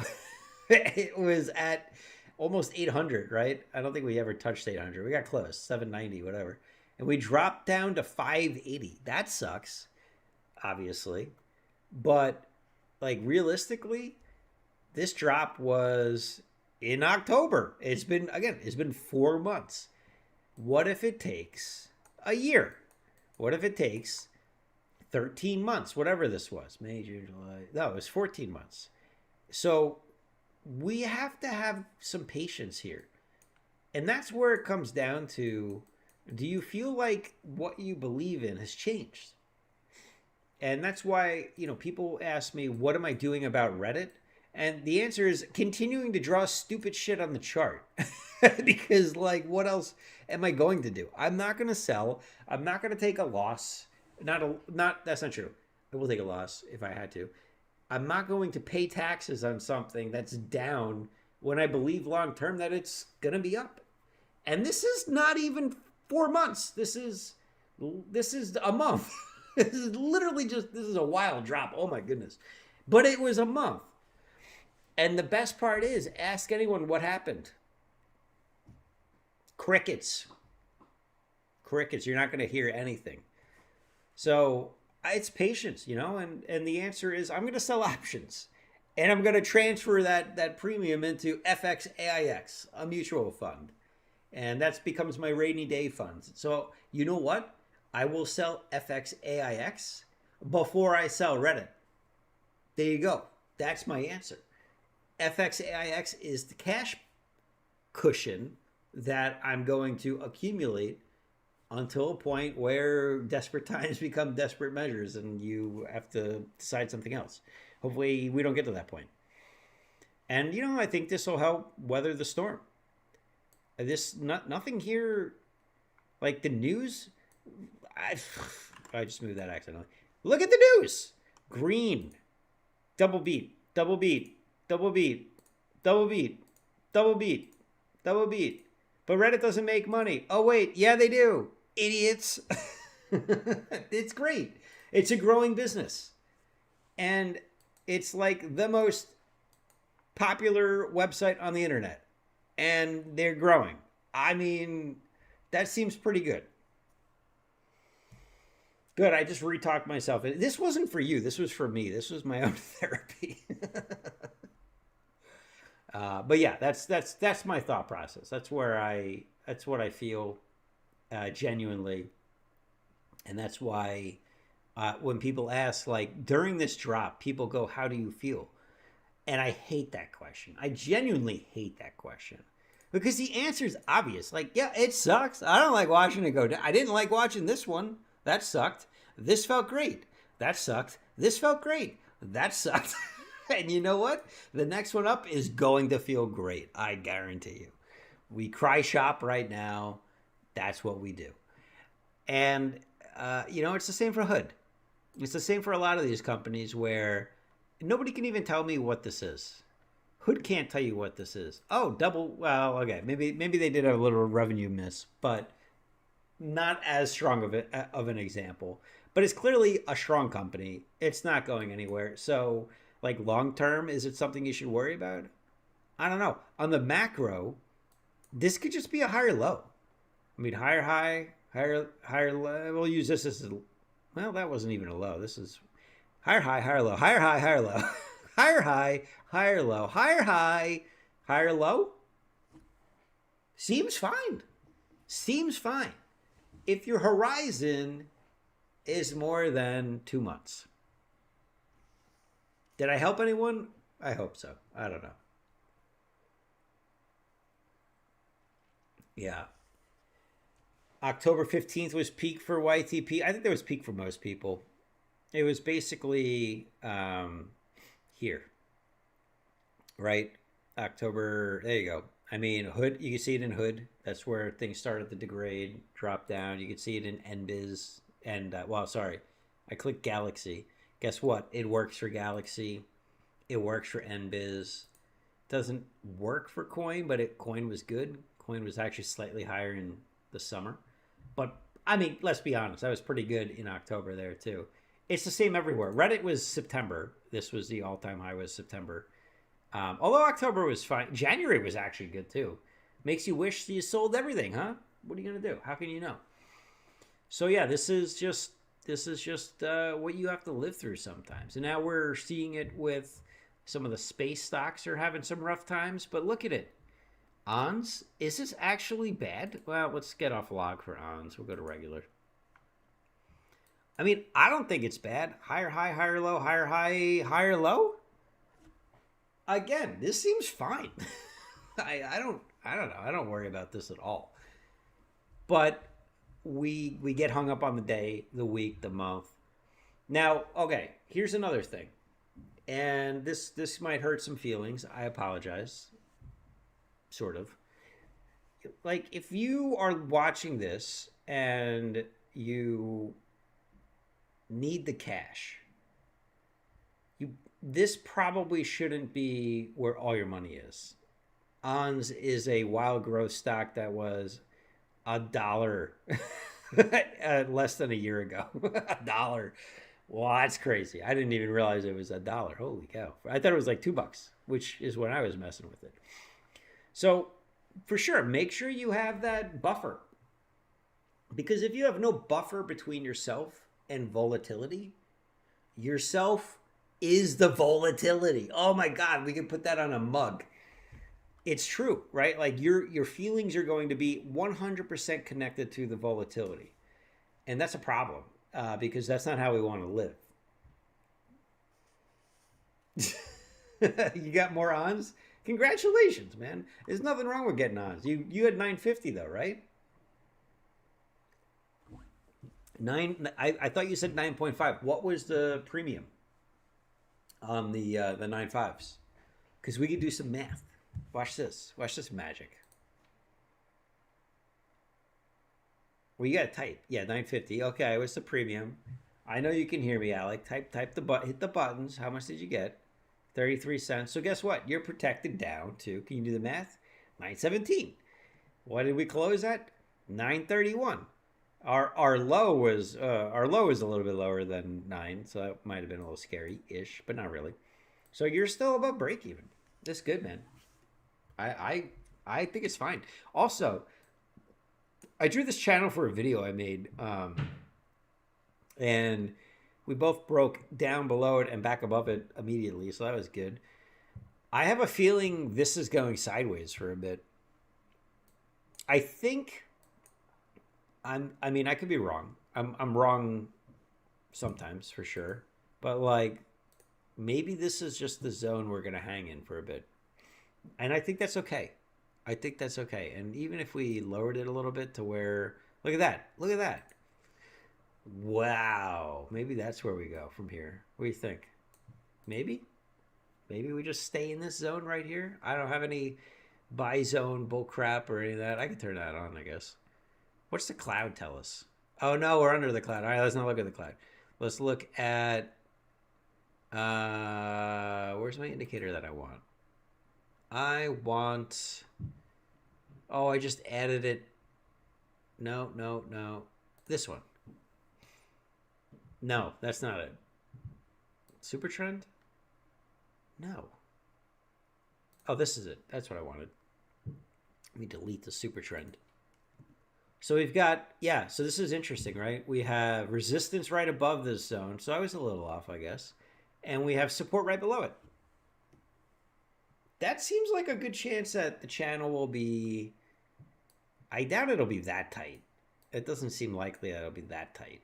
Speaker 1: It was at almost 800, right? I don't think we ever touched 800. We got close, 790, whatever. And we dropped down to 580. That sucks, obviously. But like, realistically, this drop was in October. It's been 4 months. What if it takes a year? What if it takes 13 months? Whatever this was. May, June, July. No, it was 14 months. So we have to have some patience here. And that's where it comes down to, do you feel like what you believe in has changed? And that's why, people ask me, what am I doing about Reddit? And the answer is continuing to draw stupid shit on the chart. Because, like, what else am I going to do? I'm not going to sell. I'm not going to take a loss. That's not true. I will take a loss if I had to. I'm not going to pay taxes on something that's down when I believe long term that it's going to be up. And this is not even 4 months. This is a month. This is a wild drop. Oh my goodness. But it was a month. And the best part is, ask anyone what happened. Crickets. You're not going to hear anything. So it's patience, and the answer is I'm going to sell options. And I'm going to transfer that premium into FXAIX, a mutual fund. And that becomes my rainy day funds. So you know what? I will sell FXAIX before I sell Reddit. There you go. That's my answer. FXAIX is the cash cushion that I'm going to accumulate until a point where desperate times become desperate measures and you have to decide something else. Hopefully, we don't get to that point. And, I think this will help weather the storm. Nothing here, like the news. I just moved that accidentally. Look at the news. Green, double beat, double beat, double beat, double beat, double beat, double beat. But Reddit doesn't make money. Oh, wait. Yeah, they do. Idiots. It's great. It's a growing business. And it's like the most popular website on the internet. And they're growing. I mean, that seems pretty good. Good. I just re-talked myself. This wasn't for you. This was for me. This was my own therapy. But yeah, that's my thought process. That's what I feel genuinely, and that's why when people ask, like during this drop, people go, "How do you feel?" And I hate that question. I genuinely hate that question because the answer is obvious. Like, yeah, it sucks. I don't like watching it go down. I didn't like watching this one. That sucked. This felt great. That sucked. This felt great. That sucked. And you know what? The next one up is going to feel great. I guarantee you. We cry shop right now. That's what we do. And, it's the same for Hood. It's the same for a lot of these companies where nobody can even tell me what this is. Hood can't tell you what this is. Oh, well, okay. Maybe they did have a little revenue miss, but not as strong of an example. But it's clearly a strong company. It's not going anywhere. So, like long term, is it something you should worry about? I don't know. On the macro, this could just be a higher low. I mean, higher high, higher low. We'll use this as well, that wasn't even a low. This is higher high, higher low, higher high, higher low, higher high, higher low, higher high, higher low. Seems fine. Seems fine. If your horizon is more than 2 months. Did I help anyone? I hope so. I don't know. Yeah. October 15th was peak for YTP. I think that was peak for most people. It was basically here. Right? October, there you go. I mean, Hood, you can see it in Hood. That's where things started to degrade, drop down. You can see it in NBIZ. And, I clicked Galaxy. Guess what? It works for Galaxy. It works for NBIZ. Doesn't work for Coin, but Coin was good. Coin was actually slightly higher in the summer. But, I mean, let's be honest. That was pretty good in October there, too. It's the same everywhere. Reddit was September. This was the all-time high was September. Although October was fine. January was actually good, too. Makes you wish you sold everything, huh? What are you going to do? How can you know? So, yeah, this is just what you have to live through sometimes. And now we're seeing it with some of the space stocks are having some rough times. But look at it. ONS, is this actually bad? Well, let's get off log for ONS. We'll go to regular. I mean, I don't think it's bad. Higher high, higher low, higher high, higher low. Again, this seems fine. I don't know. I don't worry about this at all. But we get hung up on the day, the week, the month. Now, okay, here's another thing. And this might hurt some feelings. I apologize. Sort of. Like, if you are watching this and you need the cash, this probably shouldn't be where all your money is. ONS is a wild growth stock that was $1 less than a year ago. $1. Well, that's crazy. I didn't even realize it was $1. Holy cow. I thought it was like $2, which is when I was messing with it. So for sure, make sure you have that buffer. Because if you have no buffer between yourself and volatility, yourself is the volatility. Oh my God, we can put that on a mug. It's true, right? Like your feelings are going to be 100% connected to the volatility, and that's a problem because that's not how we want to live. You got more ons? Congratulations, man. There's nothing wrong with getting ons. You had 950 though, right? Nine. I thought you said 9.5. What was the premium on the 9.5s? Because we could do some math. Watch this. Watch this magic. Well, you got to type. Yeah, 950. Okay, what's the premium? I know you can hear me, Alec. Type the hit the buttons. How much did you get? 33 cents. So guess what? You're protected down to, can you do the math? 917. What did we close at? 931. Our low was a little bit lower than 9, so that might have been a little scary-ish, but not really. So you're still above break even. That's good, man. I think it's fine. Also, I drew this channel for a video I made, and we both broke down below it and back above it immediately, so that was good. I have a feeling this is going sideways for a bit. I think I mean, I could be wrong. I'm wrong sometimes for sure, but like maybe this is just the zone we're gonna hang in for a bit, and I think that's okay. I think that's okay. And even if we lowered it a little bit to where, look at that. Wow, maybe that's where we go from here. What do you think? Maybe we just stay in this zone right here. I don't have any buy zone bull crap or any of that. I can turn that on, I guess. What's the cloud tell us? Oh no, we're under the cloud. All right, let's not look at the cloud. Let's look at where's my indicator that I want? I want, oh, I just added it. No. This one. No, that's not it. Super trend? No. Oh, this is it. That's what I wanted. Let me delete the super trend. So we've got, yeah, so this is interesting, right? We have resistance right above this zone. So I was a little off, I guess. And we have support right below it. That seems like a good chance that the channel will be, I doubt it'll be that tight. It doesn't seem likely that it'll be that tight.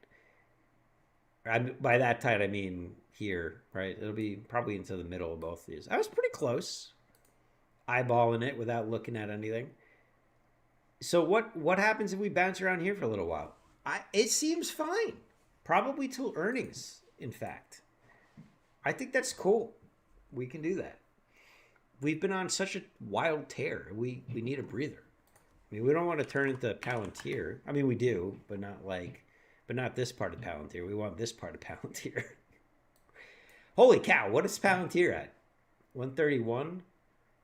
Speaker 1: By that tight, I mean here, right? It'll be probably into the middle of both of these. I was pretty close, eyeballing it without looking at anything. So what happens if we bounce around here for a little while? It seems fine. Probably till earnings, in fact. I think that's cool. We can do that. We've been on such a wild tear. We need a breather. I mean, we don't want to turn into Palantir. I mean, we do, but not this part of Palantir. We want this part of Palantir. Holy cow, what is Palantir at? 131?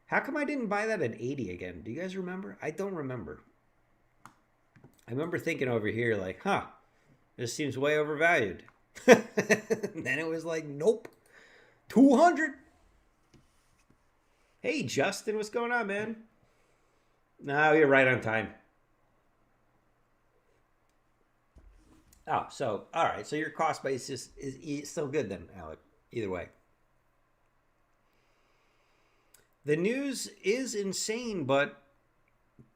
Speaker 1: How come I didn't buy that at 80 again? Do you guys remember? I don't remember. I remember thinking over here like, this seems way overvalued. Then it was like, nope, 200. Hey, Justin, what's going on, man? No, you're right on time. Oh, so, all right. So your cost basis is still good then, Alec. Either way. The news is insane, but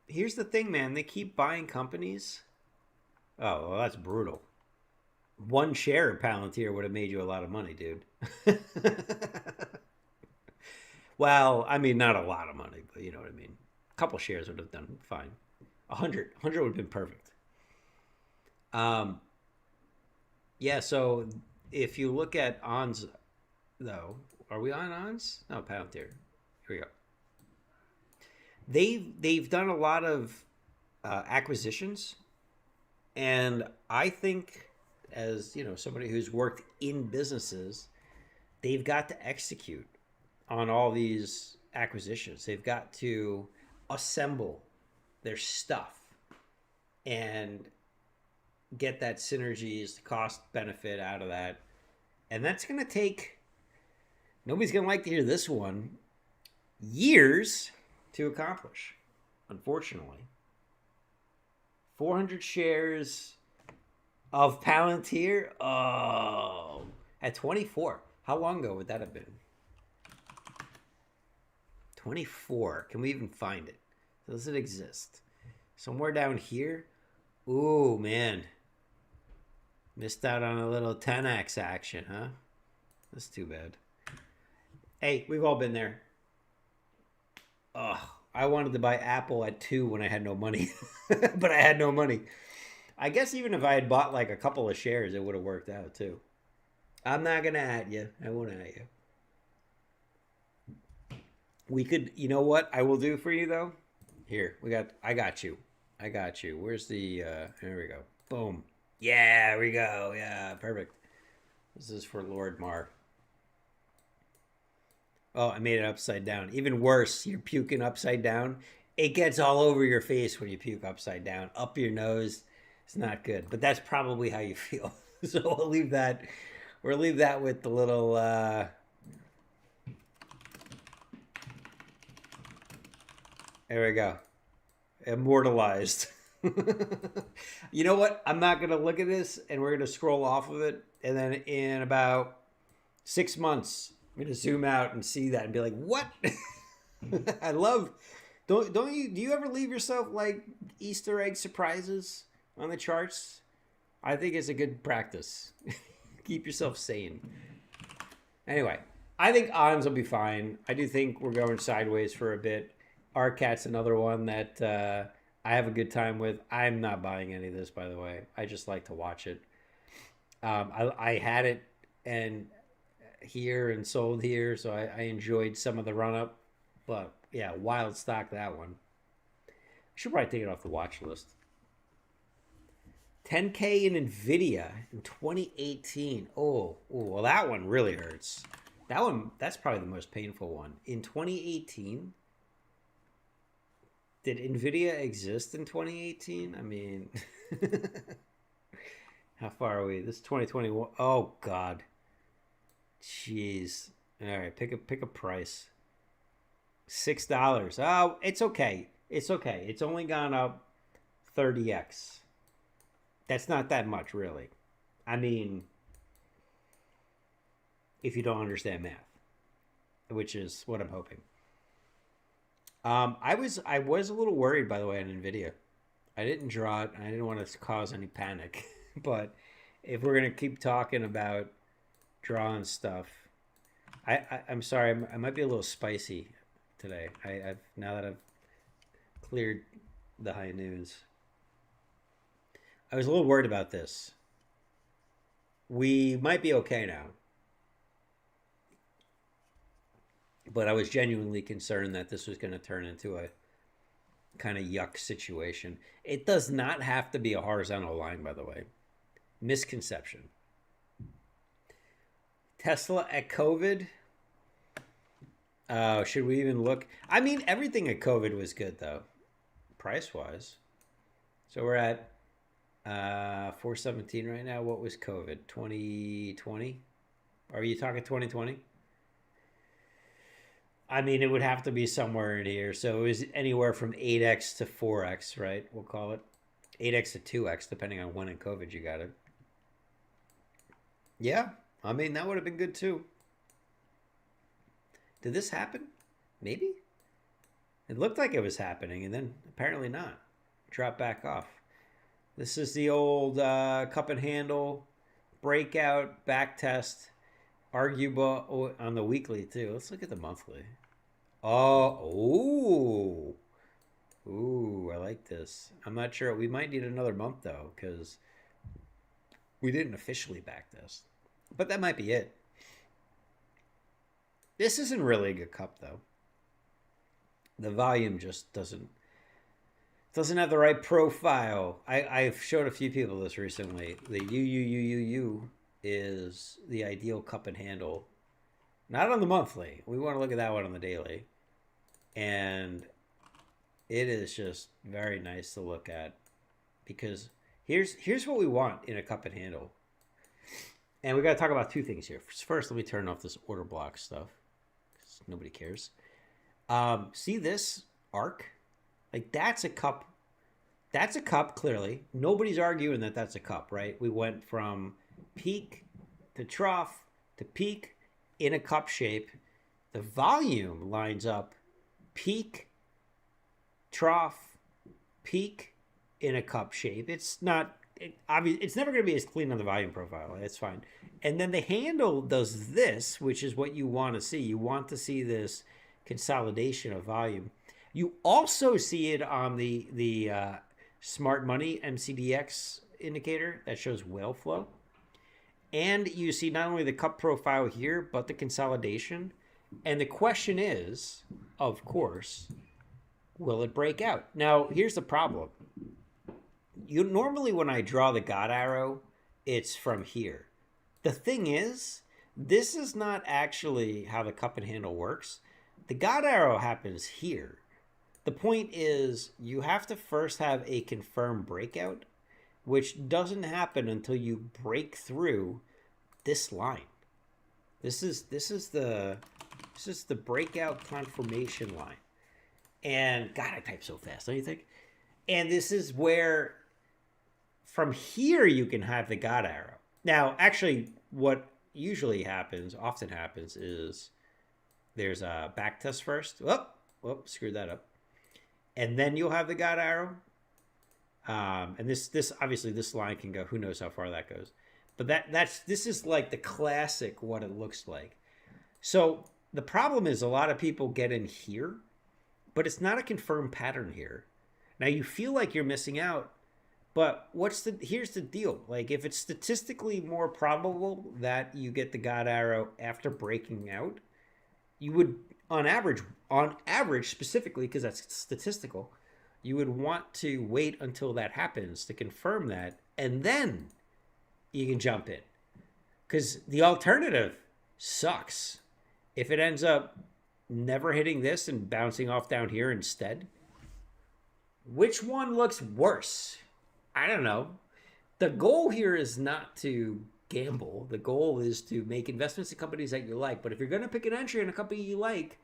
Speaker 1: here's the thing, man. They keep buying companies. Oh, well, that's brutal. One share of Palantir would have made you a lot of money, dude. Well, I mean, not a lot of money, but you know what I mean. A couple shares would have done fine. 100 would have been perfect. Yeah, so if you look at ONS, though, are we on ONS? No, Palantir. Here we go. They've done a lot of acquisitions, and I think, as you know, somebody who's worked in businesses, they've got to execute on all these acquisitions. They've got to assemble their stuff and get that synergies, the cost benefit out of that. And that's going to take, nobody's going to like to hear this one, years to accomplish, unfortunately. 400 shares of Palantir. Oh, at 24. How long ago would that have been? 24. Can we even find it? Does it exist? Somewhere down here? Ooh, man. Missed out on a little 10x action, huh? That's too bad. Hey, we've all been there. Ugh, I wanted to buy Apple at 2 when I had no money. But I had no money. I guess even if I had bought like a couple of shares, it would have worked out too. I'm not going to at you. I won't at you. We could, you know what I will do for you though? Here, I got you. I got you. Where's here we go. Boom. Yeah, there we go. Yeah, perfect. This is for Lord Mar. Oh, I made it upside down. Even worse, you're puking upside down. It gets all over your face when you puke upside down, up your nose. It's not good, but that's probably how you feel. So we'll leave that. We'll leave that with the little. There we go. Immortalized. You know what? I'm not going to look at this, and we're going to scroll off of it, and then in about 6 months, I'm going to zoom out and see that and be like, "What?" I love. Don't you? Do you ever leave yourself like Easter egg surprises on the charts? I think it's a good practice. Keep yourself sane. Anyway, I think ONS will be fine. I do think we're going sideways for a bit. Arcat's another one that I have a good time with. I'm not buying any of this, by the way. I just like to watch it. I had it and here and sold here, so I enjoyed some of the run up. But yeah, wild stock, that one. I should probably take it off the watch list. 10K in Nvidia in 2018. Oh, well, that one really hurts. That's probably the most painful one. In 2018, did Nvidia exist in 2018? I mean, how far are we? This is 2021. Oh God, jeez. All right, pick a price. $6. Oh, it's okay. It's okay. It's only gone up 30x. That's not that much, really. I mean, if you don't understand math, which is what I'm hoping. I was a little worried, by the way, on Nvidia. I didn't draw it, and I didn't want to cause any panic. But if we're gonna keep talking about drawing stuff, I'm sorry, I might be a little spicy today. I've now that I've cleared the high news. I was a little worried about this. We might be okay now, but I was genuinely concerned that this was going to turn into a kind of yuck situation. It does not have to be a horizontal line, by the way. Misconception. Tesla at COVID. Should we even look? I mean, everything at COVID was good, though, price-wise. So we're at 417 right now. What was COVID? 2020? Are you talking 2020? I mean, it would have to be somewhere in here. So it was anywhere from 8x to 4x, right? We'll call it 8x to 2x, depending on when in COVID you got it. Yeah, I mean, that would have been good too. Did this happen? Maybe? It looked like it was happening, and then apparently not. Drop back off. This is the old cup and handle breakout back test. Arguable on the weekly too. Let's look at the monthly. Oh, ooh, I like this. I'm not sure. We might need another month though, because we didn't officially back test. But that might be it. This isn't really a good cup though. The volume just doesn't have the right profile. I've showed a few people this recently. The UUUUU is the ideal cup and handle. Not on the monthly. We want to look at that one on the daily. And it is just very nice to look at, because here's what we want in a cup and handle. And we got to talk about two things here. First, let me turn off this order block stuff, because nobody cares. See this arc? Like, that's a cup. That's a cup, clearly. Nobody's arguing that that's a cup, right? We went from peak to trough to peak in a cup shape. The volume lines up peak, trough, peak in a cup shape. It's not obvious. It's never going to be as clean on the volume profile. That's fine. And then the handle does this, which is what you want to see. You want to see this consolidation of volume. You also see it on the Smart Money MCDX indicator that shows whale flow. And you see not only the cup profile here, but the consolidation. And the question is, of course, will it break out? Now, here's the problem. You normally, when I draw the God arrow, it's from here. The thing is, this is not actually how the cup and handle works. The God arrow happens here. The point is, you have to first have a confirmed breakout, which doesn't happen until you break through this line. This is the breakout confirmation line. And God, I type so fast, don't you think? And this is where from here you can have the God arrow. Now, actually, what usually happens, often happens, is there's a back test first. Whoop, screwed that up. And then you'll have the God arrow. And this obviously this line can go, who knows how far that goes. But this is like the classic what it looks like. So the problem is a lot of people get in here, but it's not a confirmed pattern here. Now you feel like you're missing out, but here's the deal. Like if it's statistically more probable that you get the God arrow after breaking out, you would on average specifically, because that's statistical, you would want to wait until that happens to confirm that, and then you can jump in. Because the alternative sucks. If it ends up never hitting this and bouncing off down here instead, which one looks worse? I don't know. The goal here is not to gamble. The goal is to make investments in companies that you like. But if you're going to pick an entry in a company you like,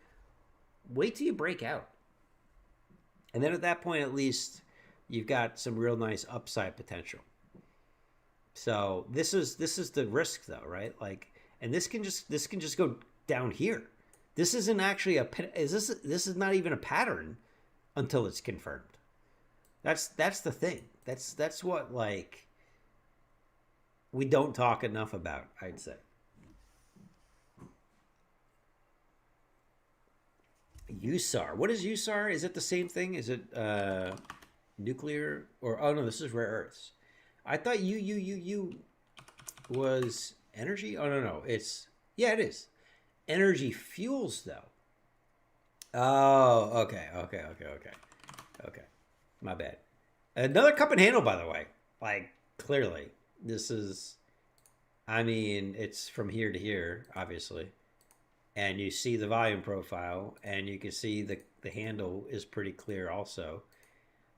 Speaker 1: wait till you break out. And then at that point, at least you've got some real nice upside potential. So this is the risk though, right? Like, and this can just go down here. This isn't actually this is not even a pattern until it's confirmed. That's the thing. That's what like we don't talk enough about, I'd say. USAR. What is USAR? Is it the same thing? Is it nuclear or oh no, this is rare earths. I thought you was energy. Oh no, it is energy fuels though. Oh, okay. My bad. Another cup and handle, by the way. Like clearly, this is. I mean, it's from here to here, obviously, and you see the volume profile, and you can see the handle is pretty clear also.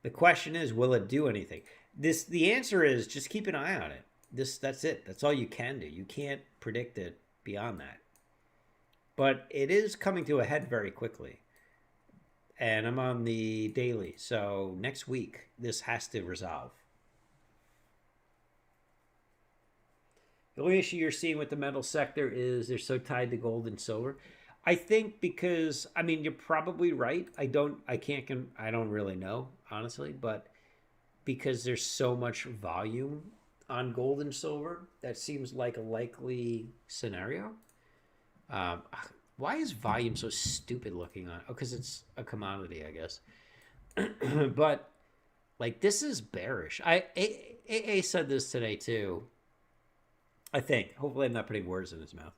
Speaker 1: The question is, will it do anything? The answer is just keep an eye on it. That's it. That's all you can do. You can't predict it beyond that. But it is coming to a head very quickly. And I'm on the daily. So next week, this has to resolve. The only issue you're seeing with the metal sector is they're so tied to gold and silver. I think because, I mean, you're probably right. I don't really know, honestly, but because there's so much volume on gold and silver, that seems like a likely scenario. Why is volume so stupid looking on? Oh, because it's a commodity, I guess. But like this is bearish. AA said this today too. I think. Hopefully, I'm not putting words in his mouth,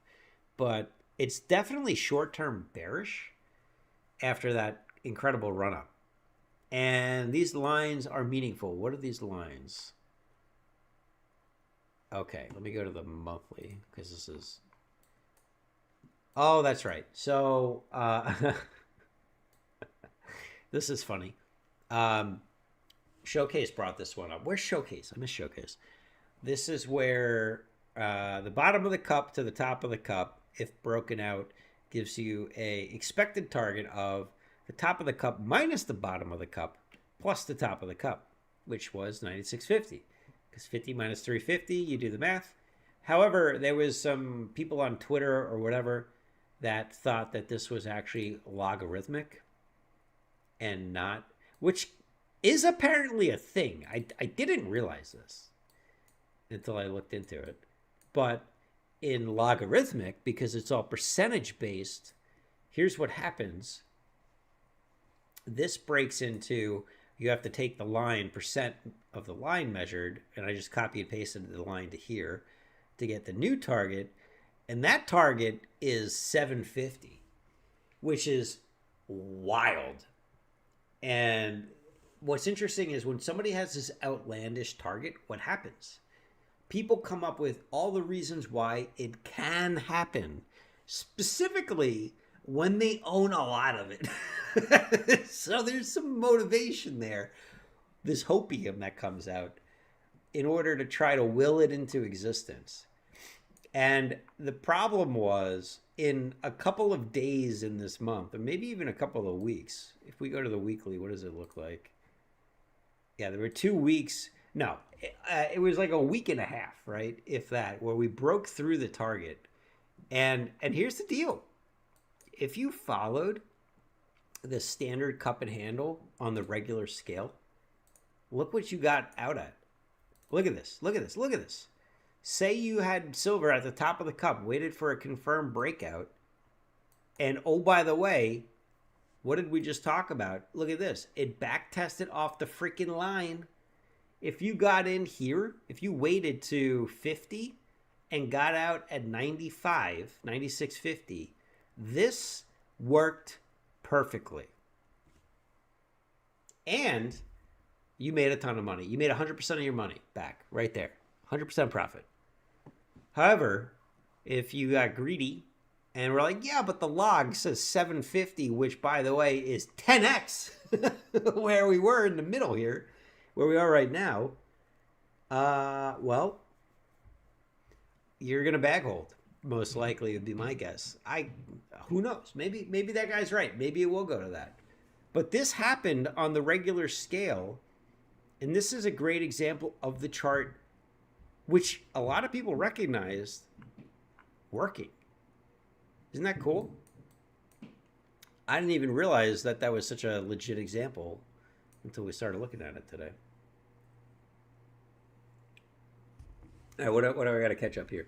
Speaker 1: but it's definitely short-term bearish after that incredible run-up. And these lines are meaningful. What are these lines? Okay, let me go to the monthly because this is. Oh, that's right. So this is funny. Showcase brought this one up. Where's Showcase? I miss Showcase. This is where the bottom of the cup to the top of the cup, if broken out, gives you a expected target of the top of the cup minus the bottom of the cup plus the top of the cup, which was 96.50. Because 50 minus 350, you do the math. However, there was some people on Twitter or whatever that thought that this was actually logarithmic. and not, which is apparently a thing. I didn't realize this until I looked into it. But in logarithmic, because it's all percentage based, here's what happens. This breaks into, you have to take the line percent of the line measured, and I just copy and pasted the line to here to get the new target, and that target is 750, which is wild. And what's interesting is when somebody has this outlandish target, what happens? People come up with all the reasons why it can happen, specifically when they own a lot of it. So there's some motivation there, this hopium that comes out, in order to try to will it into existence. And the problem was, in a couple of days in this month, or maybe even a couple of weeks, if we go to the weekly, what does it look like? Yeah, there were 2 weeks. No, it was like a week and a half, right? If that, where we broke through the target. And here's the deal. If you followed the standard cup and handle on the regular scale, look what you got out at. Look at this. Look at this. Look at this. Say you had silver at the top of the cup, waited for a confirmed breakout. And oh, by the way, what did we just talk about? Look at this. It back tested off the freaking line. If you got in here, if you waited to 50 and got out at 95, 96.50, this worked perfectly. And you made a ton of money. You made 100% of your money back right there. 100% profit. However, if you got greedy and we're like, yeah, but the log says 750, which, by the way, is 10x where we were in the middle here, where we are right now, well, you're going to bag hold. Most likely would be my guess. Who knows? Maybe that guy's right. Maybe it will go to that. But this happened on the regular scale, and this is a great example of the chart, which a lot of people recognize working. Isn't that cool? I didn't even realize that that was such a legit example until we started looking at it today. All right, what do I got to catch up here?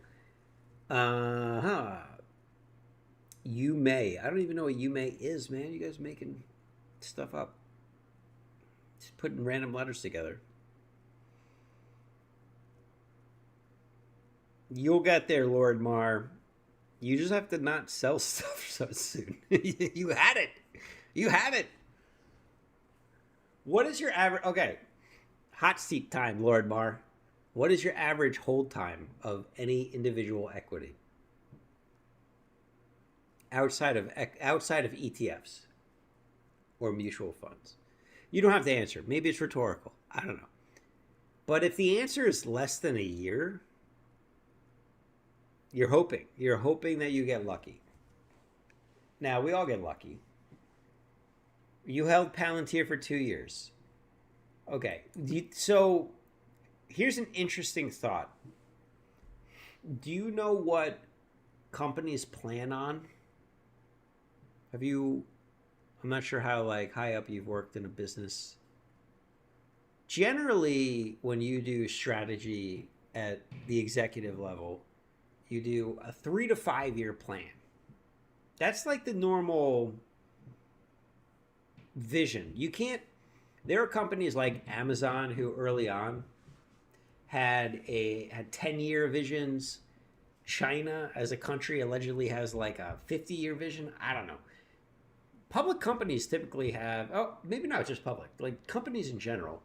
Speaker 1: You may. I don't even know what you may is, man. You guys making stuff up. Just putting random letters together. You'll get there, Lord Mar. You just have to not sell stuff so soon. You had it. You had it. What is your average? Okay. Hot seat time, Lord Mar. What is your average hold time of any individual equity? Outside of ETFs or mutual funds. You don't have to answer. Maybe it's rhetorical. I don't know. But if the answer is less than a year, you're hoping. You're hoping that you get lucky. Now, we all get lucky. You held Palantir for 2 years. Okay. So here's an interesting thought. Do you know what companies plan on? I'm not sure how high up you've worked in a business. Generally, when you do strategy at the executive level, you do a 3 to 5 year plan. That's like the normal vision. There are companies like Amazon who early on had 10-year visions. China as a country allegedly has like a 50-year vision. I don't know. Public companies typically have, maybe not just public, like companies in general.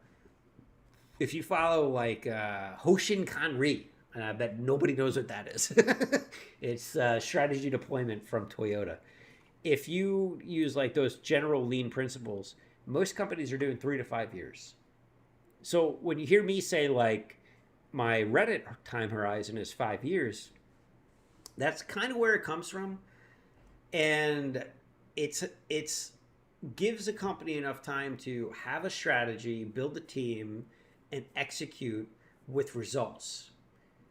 Speaker 1: If you follow like Hoshin Kanri, and I bet nobody knows what that is. It's strategy deployment from Toyota. If you use like those general lean principles, most companies are doing 3 to 5 years. So when you hear me say like my Reddit time horizon is 5 years, that's kind of where it comes from. And it's gives a company enough time to have a strategy, build a team, and execute with results.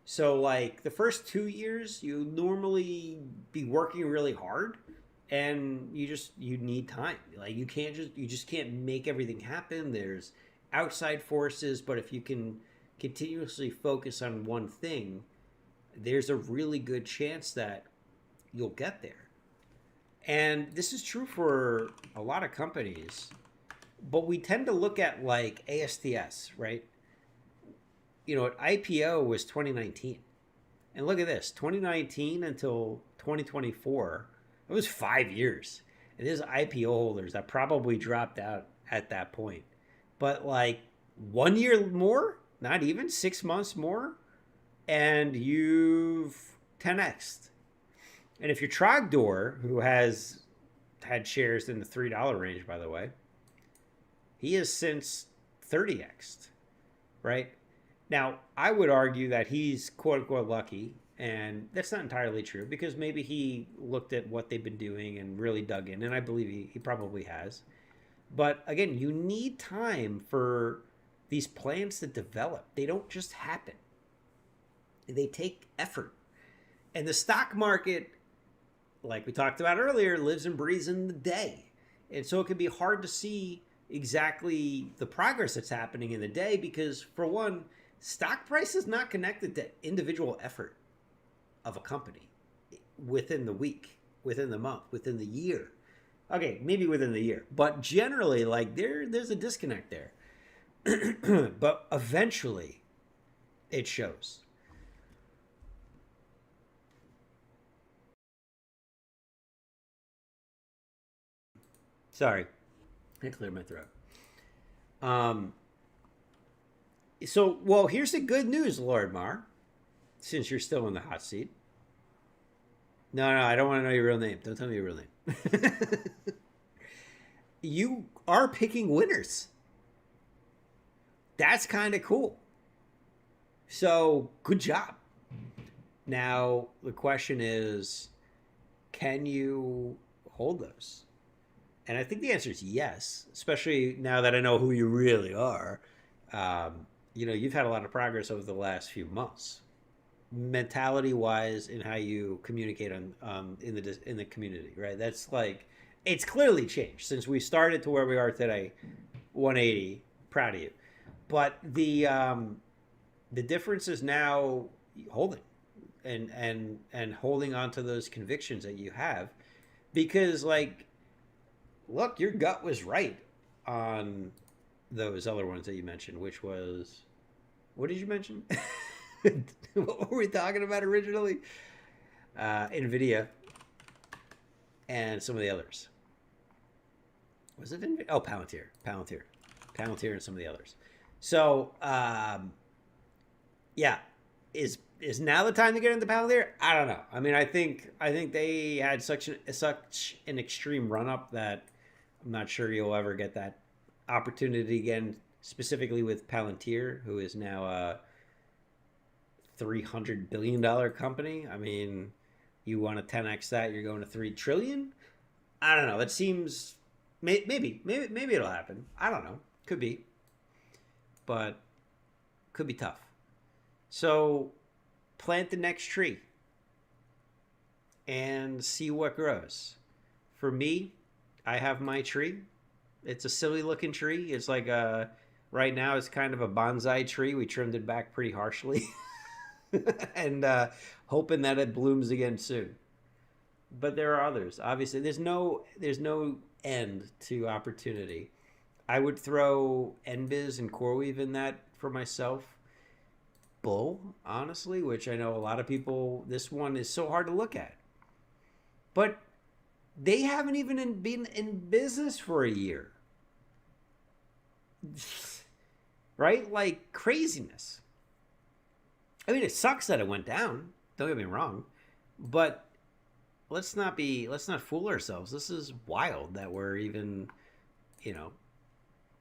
Speaker 1: So like the first 2 years, you normally be working really hard
Speaker 2: and you need time. Like you just can't make everything happen. There's outside forces, but if you can continuously focus on one thing, there's a really good chance that you'll get there. And this is true for a lot of companies, but we tend to look at like ASTS, right? IPO was 2019. And look at this, 2019 until 2024, it was 5 years. And there's IPO holders that probably dropped out at that point. But like 1 year more, not even 6 months more, and you've 10x'd. And if you're Trogdor, who has had shares in the $3 range, by the way, he has since 30x'd, right? Now, I would argue that he's quote unquote lucky, and that's not entirely true because maybe he looked at what they've been doing and really dug in, and I believe he probably has. But again, you need time for these plans to develop. They don't just happen, they take effort. And the stock market, like we talked about earlier, lives and breathes in the day. And so it can be hard to see exactly the progress that's happening in the day because, for one, stock price is not connected to individual effort of a company within the week, within the month, within the year. Okay, maybe within the year, but generally, like there's a disconnect there. But eventually, it shows. Sorry, I cleared my throat. Um, well, here's the good news, Lord Mar. Since you're still in the hot seat. No, no, I don't want to know your real name. Don't tell me your real name. You are picking winners. That's kind of cool. So, good job. Now, the question is, can you hold those? And I think the answer is yes, especially now that I know who you really are. You've had a lot of progress over the last few months, mentality wise, in how you communicate on in the community. Right? That's like it's clearly changed since we started to where we are today. 180. Proud of you. But the difference is now holding and holding on to those convictions that you have because like look, your gut was right on those other ones that you mentioned, which was what did you mention? What were we talking about originally? Nvidia and some of the others. Was it Nvidia? Oh, Palantir, and some of the others. So, yeah, is now the time to get into Palantir? I don't know. I mean, I think they had such an extreme run up that I'm not sure you'll ever get that opportunity again. Specifically with Palantir, who is now a $300 billion company. I mean, you want to 10x that, you're going to 3 trillion. I don't know. That seems maybe it'll happen. I don't know. Could be, but could be tough. So plant the next tree and see what grows. For me, I have my tree. It's a silly looking tree. It's like a right now it's kind of a bonsai tree. We trimmed it back pretty harshly, and hoping that it blooms again soon. But there are others. Obviously, there's no end to opportunity. I would throw NBIZ and CoreWeave in that for myself. Bull, honestly, which I know a lot of people. This one is so hard to look at, but they haven't even been in business for a year, right? Like craziness. I mean, it sucks that it went down. Don't get me wrong, but let's not fool ourselves. This is wild that we're even, you know,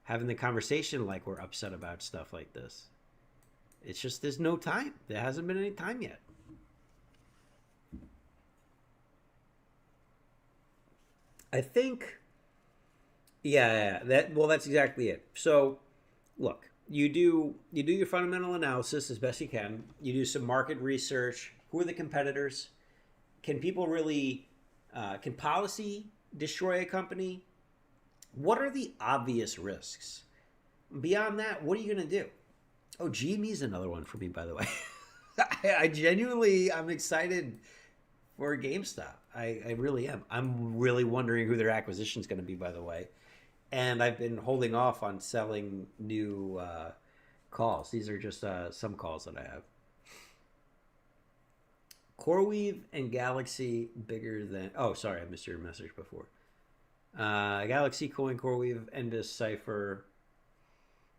Speaker 2: having the conversation like we're upset about stuff like this. It's just there's no time. There hasn't been any time yet. I think, yeah, that's exactly it. So, look, you do your fundamental analysis as best you can. You do some market research. Who are the competitors? Can people really Can policy destroy a company? What are the obvious risks? Beyond that, what are you going to do? Oh, GME is another one for me, by the way. I genuinely, I'm excited for GameStop. I really am. I'm really wondering who their acquisition is going to be, by the way. And I've been holding off on selling new calls. These are just some calls that I have. CoreWeave and Galaxy bigger than... Oh, sorry, I missed your message before. Galaxy Coin, CoreWeave, Endus, Cypher.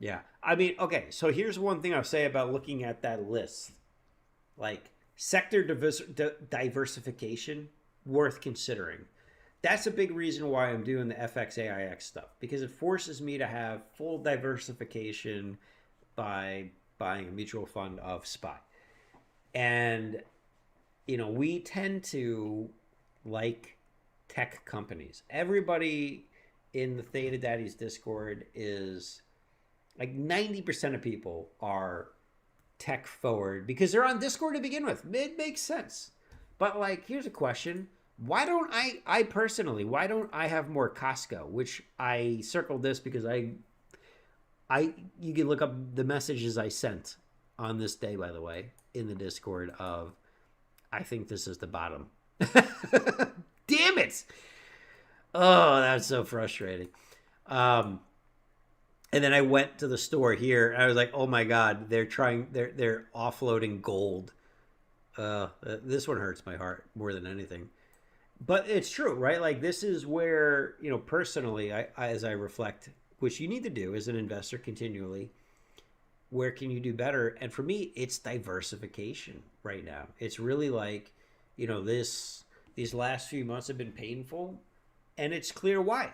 Speaker 2: Yeah. I mean, okay, so here's one thing I'll say about looking at that list. Like, sector diversification, worth considering. That's a big reason why I'm doing the FXAIX stuff, because it forces me to have full diversification by buying a mutual fund of SPY. And, you know, we tend to like tech companies. Everybody in the Theta Daddies Discord is like 90% of people are tech forward because they're on Discord to begin with. It makes sense. But like, here's a question. Why don't I personally, why don't I have more Costco? Which I circled this because you can look up the messages I sent on this day, by the way, in the Discord of, I think this is the bottom. Damn it. Oh, that's so frustrating. And then I went to the store here and I was like, oh my God, they're offloading gold. This one hurts my heart more than anything. But it's true, right? Like, this is where, you know, personally, I as I reflect, which you need to do as an investor continually, where can you do better? And for me, it's diversification right now. It's really like, you know, these last few months have been painful, and it's clear why.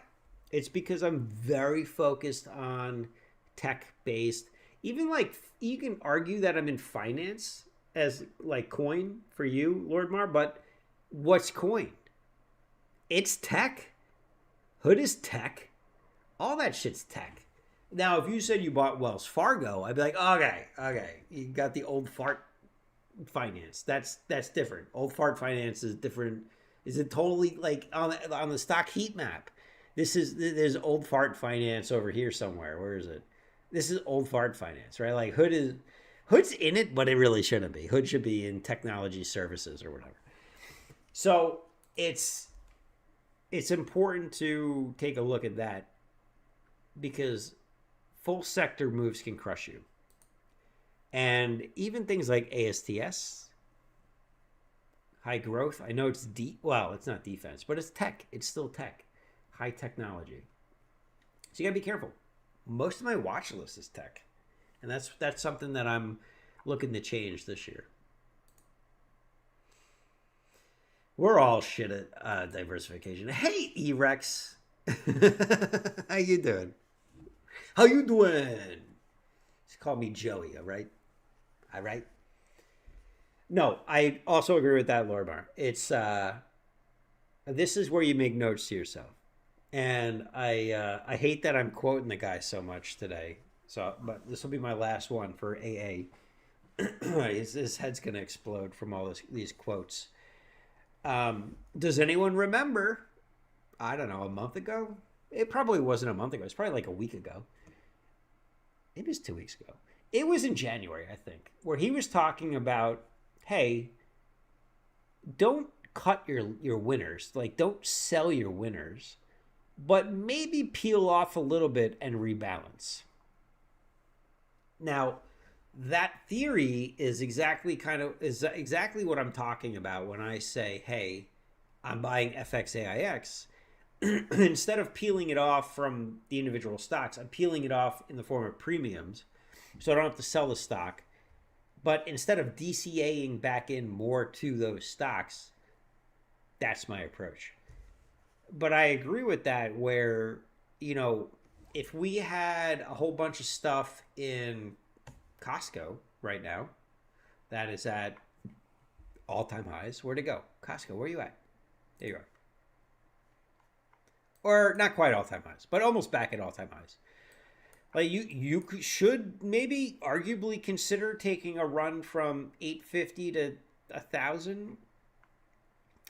Speaker 2: It's because I'm very focused on tech-based. Even like, you can argue that I'm in finance as like coin for you, Lord Mar, but what's coin? It's tech. Hood is tech. All that shit's tech. Now, if you said you bought Wells Fargo, I'd be like, okay, you got the old fart finance. That's different. Old fart finance is different. Is it totally like on the stock heat map? There's old fart finance over here somewhere. Where is it? This is old fart finance, right? Like Hood's in it, but it really shouldn't be. Hood should be in technology services or whatever. So it's important to take a look at that, because full sector moves can crush you. And even things like ASTS, high growth, I know it's it's not defense, but it's tech. It's still tech, high technology. So you gotta be careful. Most of my watch list is tech. And that's something that I'm looking to change this year. We're all shit at diversification. Hey, E-Rex. How you doing? How you doing? Just call me Joey, all right? All right? No, I also agree with that, Lorbar. It's this is where you make notes to yourself. And I hate that I'm quoting the guy so much today. So, but this will be my last one for AA. His head's going to explode from all these quotes. Does anyone remember, I don't know, a month ago? It probably wasn't a month ago. It's probably like a week ago. Maybe it's 2 weeks ago. It was in January, I think, where he was talking about, hey, don't cut your winners. Like, don't sell your winners, but maybe peel off a little bit and rebalance. Now, that theory is exactly what I'm talking about when I say, hey, I'm buying FXAIX. Instead of peeling it off from the individual stocks, I'm peeling it off in the form of premiums, so I don't have to sell the stock. But instead of DCAing back in more to those stocks, that's my approach. But I agree with that, where, you know, if we had a whole bunch of stuff in Costco right now that is at all-time highs, where'd it go? Costco, where are you at? There you are. Or not quite all-time highs, but almost back at all-time highs. Like, you should maybe arguably consider taking a run from 850 to 1,000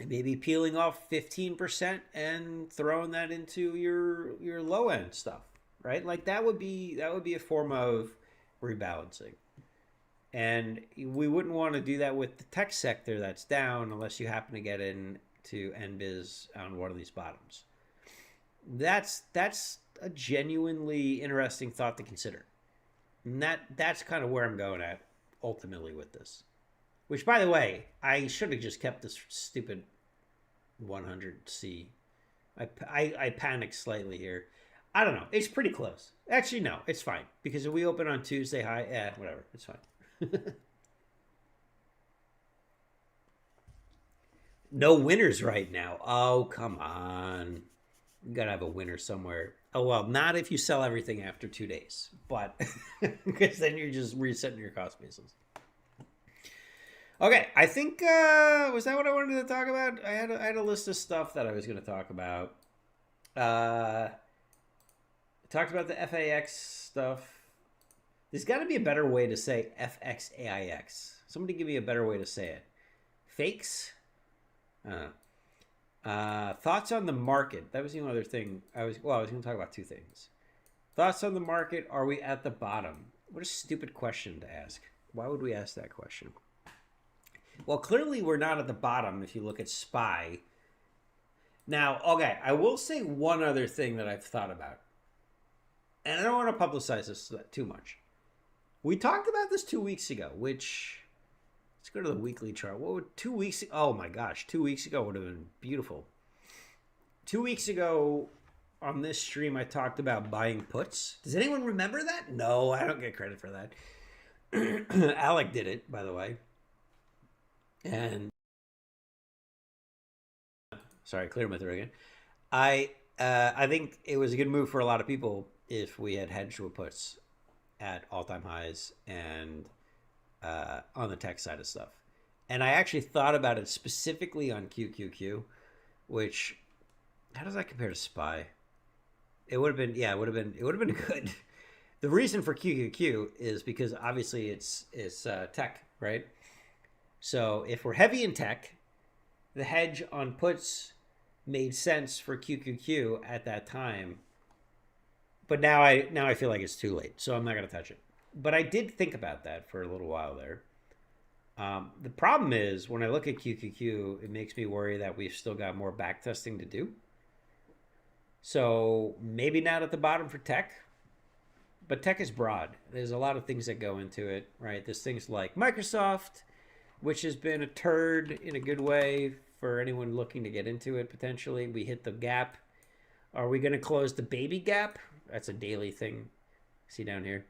Speaker 2: and maybe peeling off 15% and throwing that into your low end stuff, right? Like that would be a form of rebalancing. And we wouldn't want to do that with the tech sector that's down unless you happen to get into NBIZ on one of these bottoms. That's a genuinely interesting thought to consider. And that's kind of where I'm going at ultimately with this. Which, by the way, I should have just kept this stupid 100C. I panicked slightly here. I don't know. It's pretty close. Actually, no, it's fine because if we open on Tuesday high, whatever, it's fine. No winners right now. Oh, come on. You gotta have a winner somewhere. Oh well, not if you sell everything after 2 days, but because then you're just resetting your cost basis. Okay, I think was that what I wanted to talk about? I had a list of stuff that I was going to talk about. I talked about the FAX stuff. There's got to be a better way to say FXAIX. Somebody give me a better way to say it. Fakes. Thoughts on the market. That was the only other thing I was going to talk about two things. Thoughts on the market. Are we at the bottom? What a stupid question to ask. Why would we ask that question? Well, clearly we're not at the bottom if you look at SPY. Now, okay, I will say one other thing that I've thought about. And I don't want to publicize this too much. We talked about this 2 weeks ago, which, let's go to the weekly chart. What would 2 weeks, oh my gosh, 2 weeks ago would have been beautiful. 2 weeks ago on this stream, I talked about buying puts. Does anyone remember that? No, I don't get credit for that. Alec did it, by the way. And sorry, clear my throat again. I think it was a good move for a lot of people if we had hedged with puts at all-time highs and on the tech side of stuff. And I actually thought about it specifically on QQQ, which, how does that compare to SPY? It would have been, yeah, it would have been good. The reason for QQQ is because obviously it's tech, right? So if we're heavy in tech, the hedge on puts made sense for QQQ at that time. But now I feel like it's too late, so I'm not going to touch it. But I did think about that for a little while there. The problem is when I look at QQQ, it makes me worry that we've still got more back testing to do. So maybe not at the bottom for tech, but tech is broad. There's a lot of things that go into it, right? There's things like Microsoft, which has been a turd in a good way for anyone looking to get into it potentially. We hit the gap. Are we going to close the baby gap? That's a daily thing. See down here.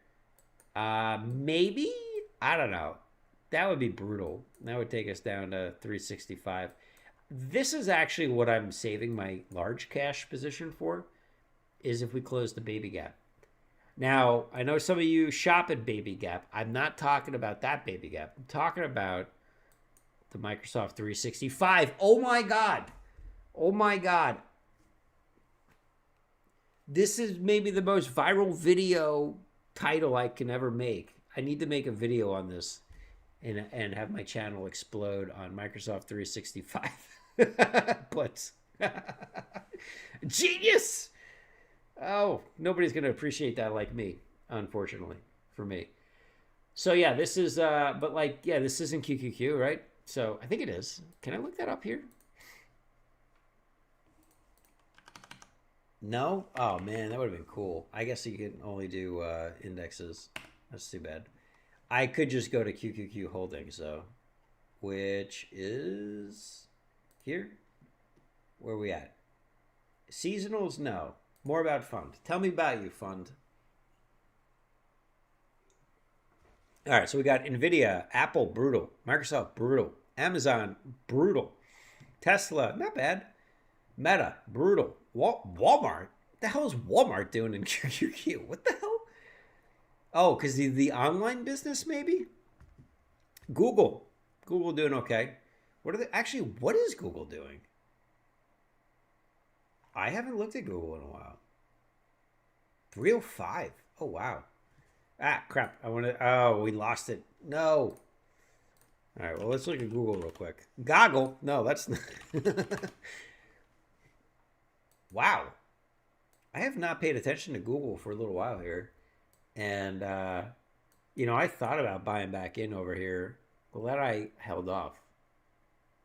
Speaker 2: Maybe? I don't know. That would be brutal. That would take us down to 365. This is actually what I'm saving my large cash position for, is if we close the baby gap. Now, I know some of you shop at baby gap. I'm not talking about that baby gap. I'm talking about the Microsoft 365. Oh my God. Oh my God. This is maybe the most viral video title I can ever make. I need to make a video on this and have my channel explode on Microsoft 365. But genius. Oh, nobody's going to appreciate that like me, unfortunately, for me. So yeah, this is but like, yeah, this isn't QQQ, right? So I think it is. Can I look that up here? No? Oh man, that would have been cool. I guess you can only do indexes. That's too bad. I could just go to QQQ Holdings though, which is here. Where are we at? Seasonals? No. More about fund. Tell me about you, fund. All right, so we got NVIDIA, Apple, brutal. Microsoft, brutal. Amazon, brutal. Tesla, not bad. Meta, brutal. Walmart? What the hell is Walmart doing in QQQ? What the hell? Oh, because the online business, maybe? Google. Google doing okay. What are they? Actually, what is Google doing? I haven't looked at Google in a while. 305. Oh, wow. Ah, crap. I want to. Oh, we lost it. No. All right, well, let's look at Google real quick. Goggle? No, that's not. Wow. I have not paid attention to Google for a little while here. And, I thought about buying back in over here. Glad I held off.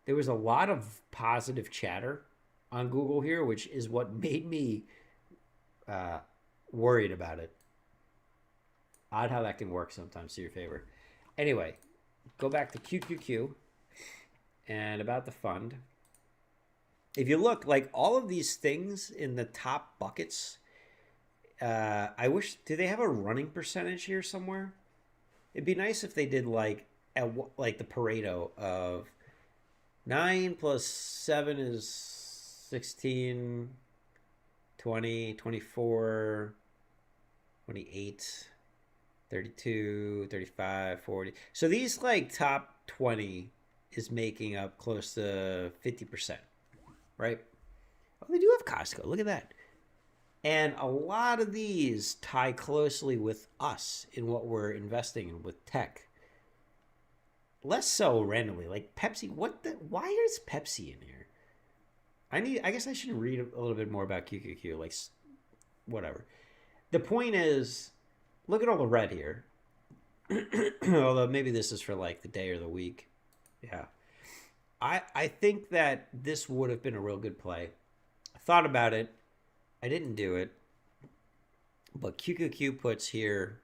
Speaker 2: There was a lot of positive chatter on Google here, which is what made me uh, worried about it. Odd how that can work sometimes to your favor. Anyway, go back to QQQ and about the fund. If you look, like all of these things in the top buckets, I wish, do they have a running percentage here somewhere? It'd be nice if they did like the Pareto of 9 plus 7 is 16, 20, 24, 28, 32, 35, 40. So these like top 20 is making up close to 50%, right? Oh, they do have Costco. Look at that. And a lot of these tie closely with us in what we're investing in with tech. Less so randomly. Like Pepsi, why is Pepsi in here? I guess I should read a little bit more about QQQ, like whatever. The point is, look at all the red here. Although maybe this is for like the day or the week. Yeah. I think that this would have been a real good play. I thought about it. I didn't do it. But QQQ puts here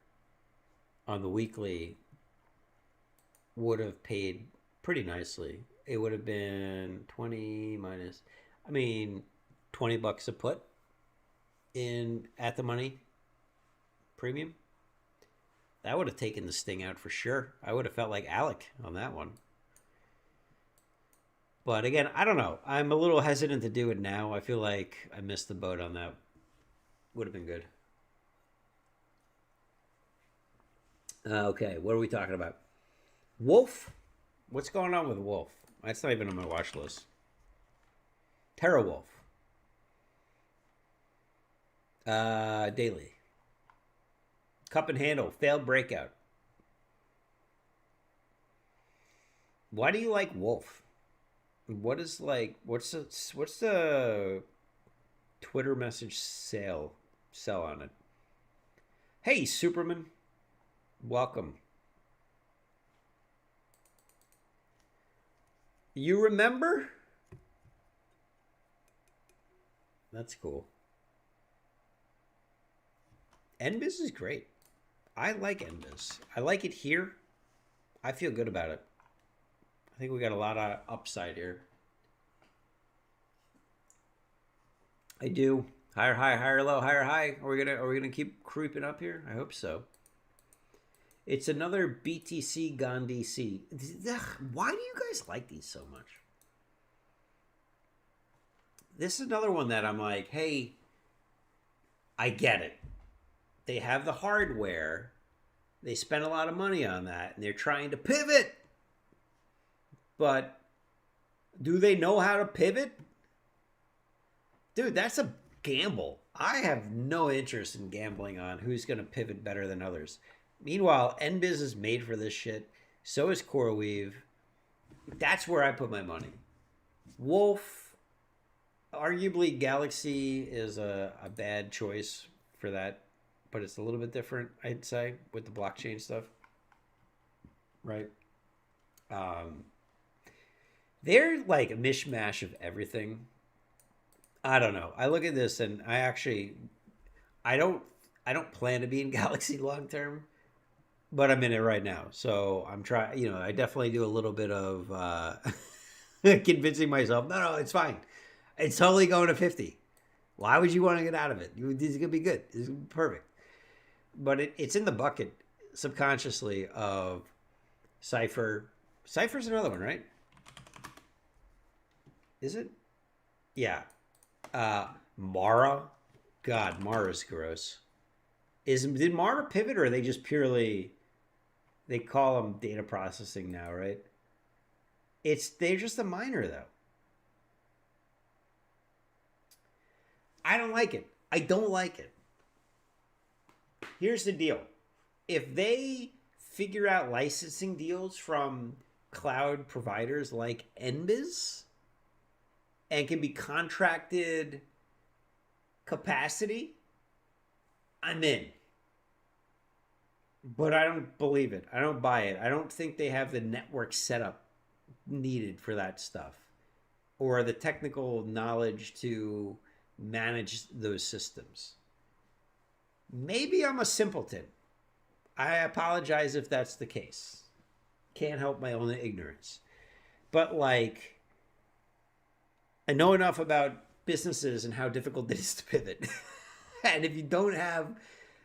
Speaker 2: on the weekly would have paid pretty nicely. It would have been 20 minus, $20 a put in at the money premium. That would have taken the sting out for sure. I would have felt like Alec on that one. But again, I don't know. I'm a little hesitant to do it now. I feel like I missed the boat on that. Would have been good. Okay, what are we talking about? Wolf? What's going on with Wolf? That's not even on my watch list. TeraWulf. Daily. Cup and handle. Failed breakout. Why do you like Wolf? What's the Twitter message sell on it? Hey, Superman. Welcome. You remember? That's cool. NBIS is great. I like NBIS. I like it here. I feel good about it. I think we got a lot of upside here. I do. Higher high, higher low, higher high. Are we gonna keep creeping up here? I hope so. It's another BTC gone DC. Why do you guys like these so much? This is another one that I'm like, hey, I get it. They have the hardware. They spend a lot of money on that, and they're trying to pivot. But do they know how to pivot? Dude, that's a gamble. I have no interest in gambling on who's going to pivot better than others. Meanwhile, NBIS is made for this shit. So is CoreWeave. That's where I put my money. Wolf, arguably Galaxy is a bad choice for that. But it's a little bit different, I'd say, with the blockchain stuff. Right? They're like a mishmash of everything. I don't know. I look at this and I don't plan to be in Galaxy long term, but I'm in it right now. So I'm trying, I definitely do a little bit of convincing myself, no, it's fine. It's totally going to 50. Why would you want to get out of it? This is going to be good. This is perfect. But it's in the bucket subconsciously of Cypher. Cypher's another one, right? Is it? Yeah. Mara. God, Mara's gross. Did Mara pivot, or are they just purely, they call them data processing now, right? They're just a miner though. I don't like it. I don't like it. Here's the deal. If they figure out licensing deals from cloud providers like NBIS and can be contracted capacity, I'm in. But I don't believe it. I don't buy it. I don't think they have the network setup needed for that stuff or the technical knowledge to manage those systems. Maybe I'm a simpleton. I apologize if that's the case. Can't help my own ignorance. But like, I know enough about businesses and how difficult it is to pivot. And if you don't have,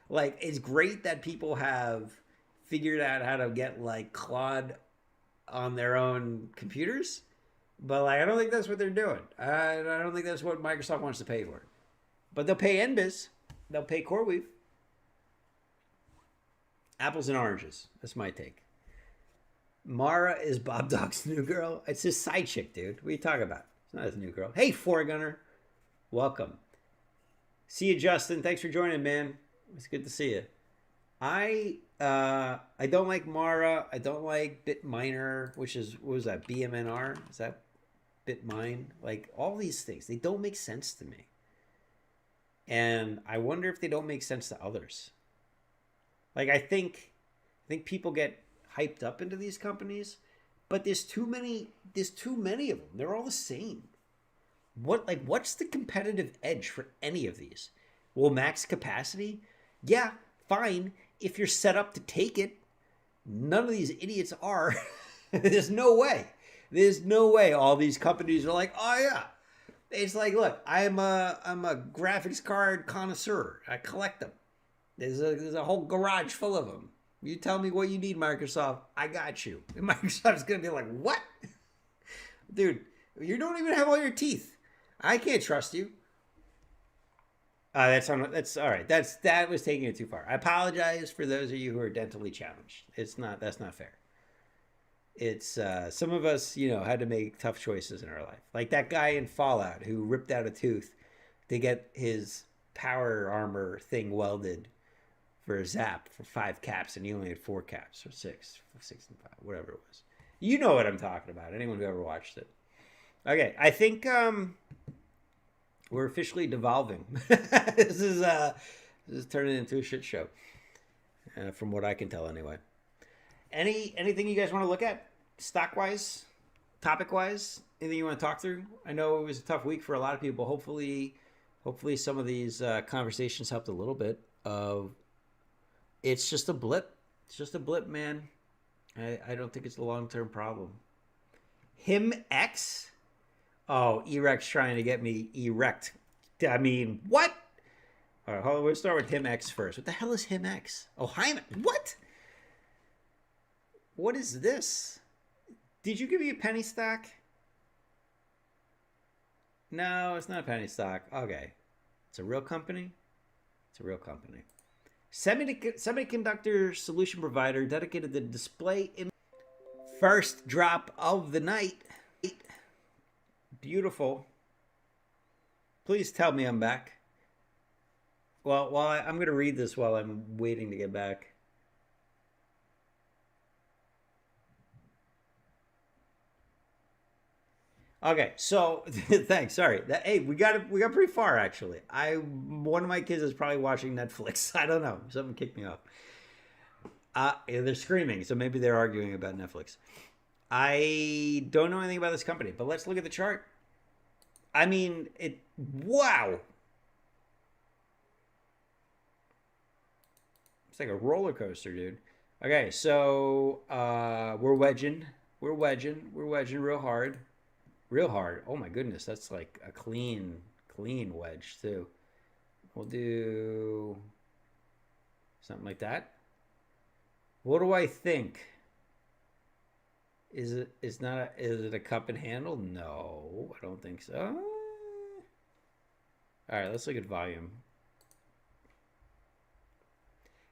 Speaker 2: like, it's great that people have figured out how to get like Claude on their own computers, but like, I don't think that's what they're doing. I don't think that's what Microsoft wants to pay for. But they'll pay NBIS. They'll pay CoreWeave. Apples and oranges. That's my take. Mara is Bob Dog's new girl. It's his side chick, dude. What are you talking about? It's not his new girl. Hey, Foregunner. Welcome. See you, Justin. Thanks for joining, man. It's good to see you. I don't like Mara. I don't like Bitminer, which is, what was that, BMNR? Is that Bitmine? Like, all these things, they don't make sense to me. And I wonder if they don't make sense to others. Like, I think people get hyped up into these companies, but there's too many of them. They're all the same. What's the competitive edge for any of these? Well, max capacity? Yeah, fine. If you're set up to take it, none of these idiots are. There's no way. There's no way all these companies are like, oh yeah. It's like, look, I'm a graphics card connoisseur. I collect them. There's a whole garage full of them. You tell me what you need, Microsoft. I got you. And Microsoft's going to be like, what? Dude, you don't even have all your teeth. I can't trust you. That's all right. That was taking it too far. I apologize for those of you who are dentally challenged. That's not fair. It's some of us, had to make tough choices in our life. Like that guy in Fallout who ripped out a tooth to get his power armor thing welded for a Zap for 5 caps, and he only had 4 caps or 6 and 5, whatever it was. You know what I'm talking about. Anyone who ever watched it. Okay, I think we're officially devolving. This is turning into a shit show, from what I can tell, anyway. Anything you guys want to look at, stock wise, topic wise? Anything you want to talk through? I know it was a tough week for a lot of people. Hopefully some of these conversations helped a little bit. It's just a blip. It's just a blip, man. I don't think it's a long-term problem. HimX? Oh, Erect's trying to get me erect. I mean, what? All right, hold on. We'll start with HimX first. What the hell is HimX? Oh, Hyman. What? What is this? Did you give me a penny stock? No, it's not a penny stock. Okay. It's a real company? It's a real company. Semiconductor solution provider dedicated to display first drop of the night. Beautiful. Please tell me I'm back. Well, I'm going to read this while I'm waiting to get back. Okay, so thanks. Sorry. Hey, we got pretty far actually. One of my kids is probably watching Netflix. I don't know. Something kicked me off. They're screaming, so maybe they're arguing about Netflix. I don't know anything about this company, but let's look at the chart. I mean, wow. It's like a roller coaster, dude. Okay, so we're wedging real hard. Real hard. Oh my goodness, that's like a clean wedge too. We'll do something like that. What do I think? Is it a cup and handle? No, I don't think so. All right, let's look at volume.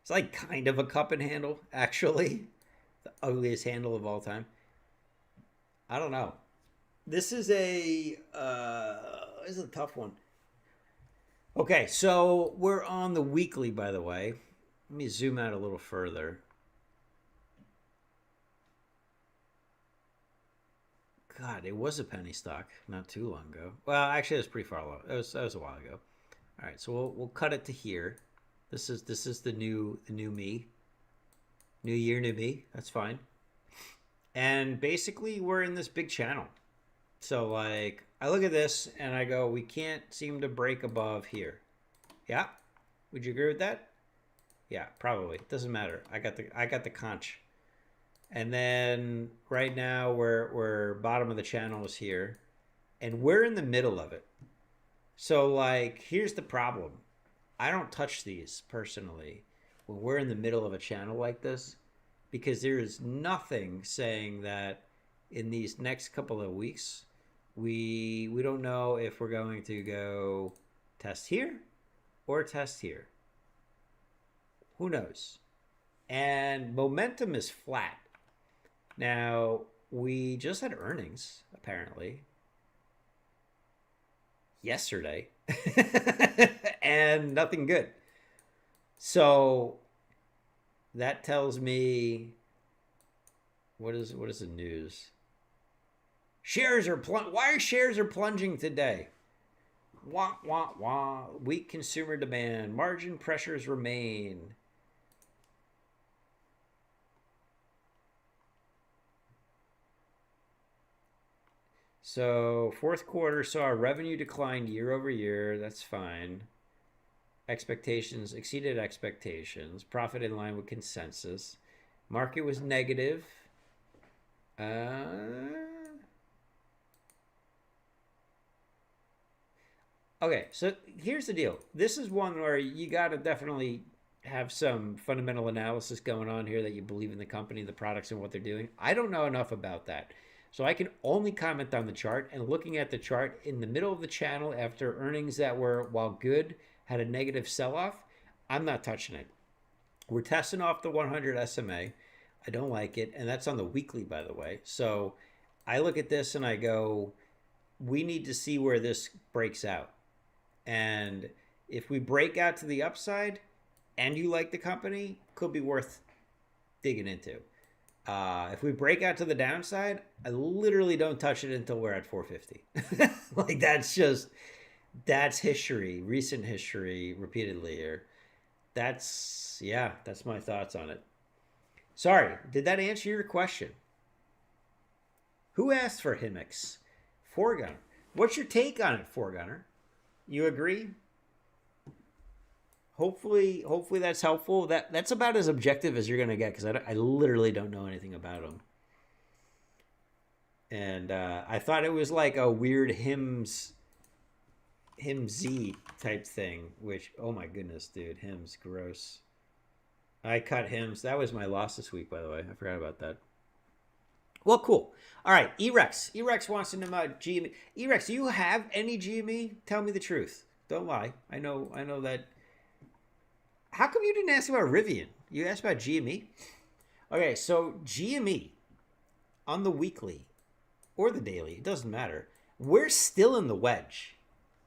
Speaker 2: It's like kind of a cup and handle, actually. The ugliest handle of all time. I don't know. This is a tough one. Okay, so we're on the weekly, by the way. Let me zoom out a little further. God, it was a penny stock not too long ago. Well, actually, it was pretty far along. That was a while ago. All right, so we'll cut it to here. This is the new me. New year, new me. That's fine. And basically, we're in this big channel. So like, I look at this and I go, we can't seem to break above here. Yeah, would you agree with that? Yeah, probably. It doesn't matter. I got the conch. And then right now we're bottom of the channel is here, and we're in the middle of it. So like, here's the problem. I don't touch these personally when we're in the middle of a channel like this, because there is nothing saying that in these next couple of weeks we don't know if we're going to go test here or test here. Who knows? And momentum is flat. Now, we just had earnings, apparently, yesterday, and nothing good. So that tells me, what is the news? Why are shares plunging today? Wah, wah, wah. Weak consumer demand. Margin pressures remain. So fourth quarter saw a revenue decline year over year. That's fine. Expectations exceeded expectations. Profit in line with consensus. Market was negative. Okay, so here's the deal. This is one where you got to definitely have some fundamental analysis going on here that you believe in the company, the products, and what they're doing. I don't know enough about that. So I can only comment on the chart, and looking at the chart in the middle of the channel after earnings that were, while good, had a negative sell-off, I'm not touching it. We're testing off the 100 SMA. I don't like it, and that's on the weekly, by the way. So I look at this and I go, we need to see where this breaks out. And if we break out to the upside and you like the company, could be worth digging into. If we break out to the downside, I literally don't touch it until we're at 450. Like that's history, recent history repeatedly here. That's my thoughts on it. Sorry, did that answer your question? Who asked for Himmix? Foregunner. What's your take on it, Foregunner? You agree? Hopefully that's helpful. That's about as objective as you're gonna get, because I literally don't know anything about them. And I thought it was like a weird hymns type thing. Which, oh my goodness, dude, hymns, gross. I cut hymns. That was my loss this week, by the way. I forgot about that. Well, cool. All right, Erex. Erex wants to know about GME. Erex, do you have any GME? Tell me the truth. Don't lie. I know that. How come you didn't ask about Rivian? You asked about GME? Okay, so GME on the weekly or the daily, it doesn't matter. We're still in the wedge.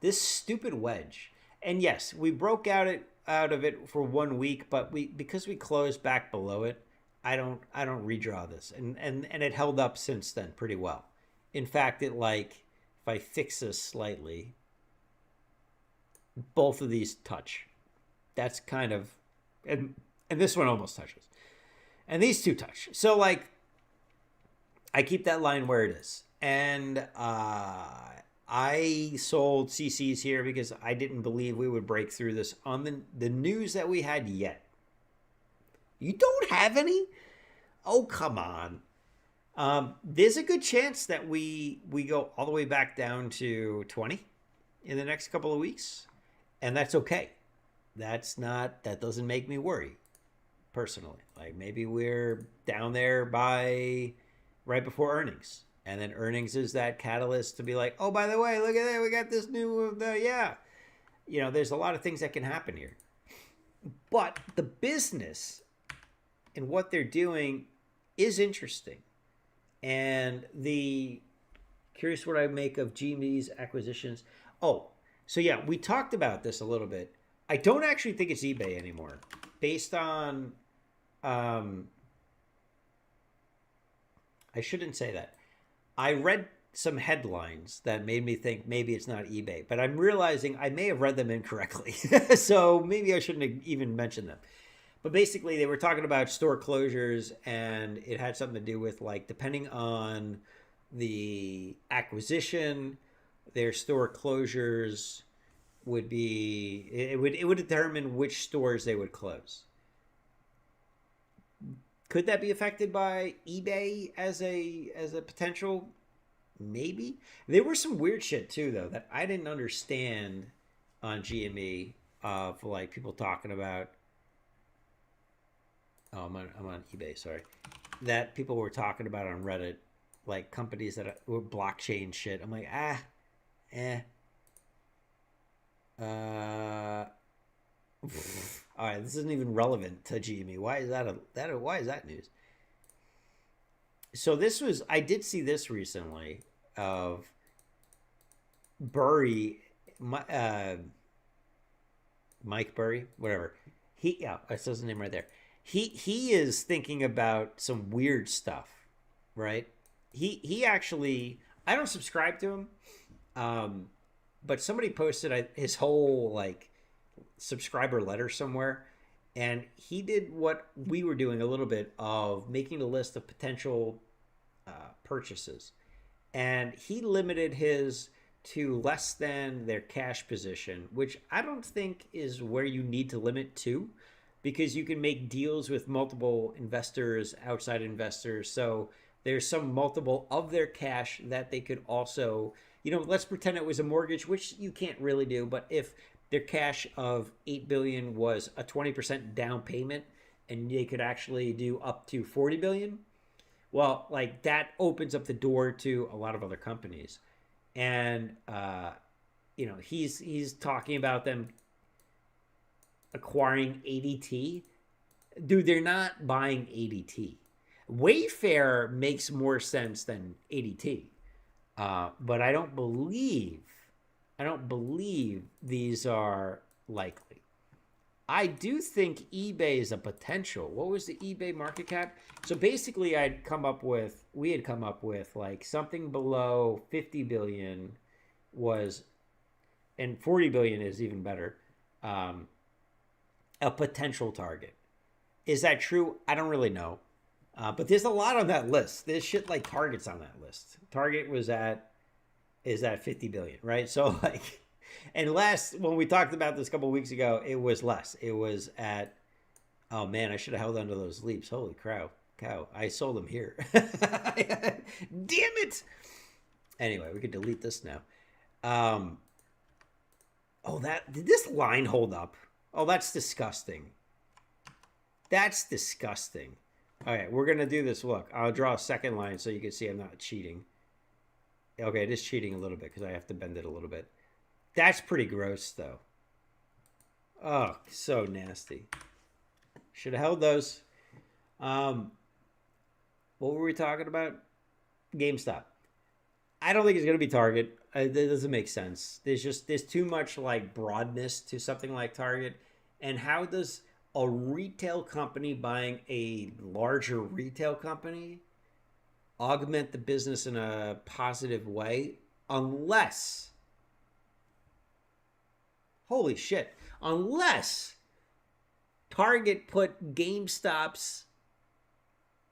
Speaker 2: This stupid wedge. And yes, we broke out of it for 1 week, but because we closed back below it, I don't redraw this. And it held up since then pretty well. In fact, if I fix this slightly, both of these touch. That's kind of, and this one almost touches, and these two touch. So like, I keep that line where it is, and I sold CCs here because I didn't believe we would break through this on the news that we had yet. You don't have any? Oh, come on. There's a good chance that we go all the way back down to 20 in the next couple of weeks, and that's okay. That doesn't make me worry personally. Like, maybe we're down there by right before earnings, and then earnings is that catalyst to be like, oh, by the way, look at that, we got this new there's a lot of things that can happen here. But the business and what they're doing is interesting. And curious what I make of GME's acquisitions. Oh, so yeah, we talked about this a little bit. I don't actually think it's eBay anymore, based on, I shouldn't say that. I read some headlines that made me think maybe it's not eBay, but I'm realizing I may have read them incorrectly. So maybe I shouldn't have even mentioned them. But basically, they were talking about store closures, and it had something to do with like depending on the acquisition, their store closures would be it would determine which stores they would close. Could that be affected by eBay as a potential? Maybe. There was some weird shit too though that I didn't understand on GME of like people talking about. Oh, I'm on eBay. Sorry, that people were talking about on Reddit, like companies that were blockchain shit. I'm like, eh. Uh, all right, this isn't even relevant to GME. Why is that? Why is that news? So this was I did see this recently of Burry, Mike Burry, whatever. Yeah, it says his name right there. He is thinking about some weird stuff, right? He actually I don't subscribe to him, but somebody posted his whole like subscriber letter somewhere, and he did what we were doing a little bit of making a list of potential purchases, and he limited his to less than their cash position, which I don't think is where you need to limit to, because you can make deals with multiple investors, outside investors. So there's some multiple of their cash that they could also, let's pretend it was a mortgage, which you can't really do. But if their cash of 8 billion was a 20% down payment and they could actually do up to 40 billion, well, like that opens up the door to a lot of other companies. And he's talking about them acquiring ADT. Dude, they're not buying ADT. Wayfair makes more sense than ADT, but I don't believe these are likely. I do think eBay is a potential. What was the eBay market cap? So basically, we had come up with like something below 50 billion was, and 40 billion is even better, a potential target. Is that true? I don't really know. But there's a lot on that list. There's shit like Target's on that list. Target is at 50 billion, right? So like, and when we talked about this a couple of weeks ago, it was less. It was at, oh man, I should have held onto those leaps. Holy cow. I sold them here. Damn it. Anyway, we could delete this now. Did this line hold up? Oh, that's disgusting. That's disgusting. All right, we're going to do this. Look, I'll draw a second line so you can see I'm not cheating. Okay, it is cheating a little bit because I have to bend it a little bit. That's pretty gross, though. Oh, so nasty. Should have held those. What were we talking about? GameStop. I don't think it's going to be Target. That doesn't make sense. There's too much like broadness to something like Target. And how does a retail company buying a larger retail company augment the business in a positive way unless, holy shit, unless Target put GameStops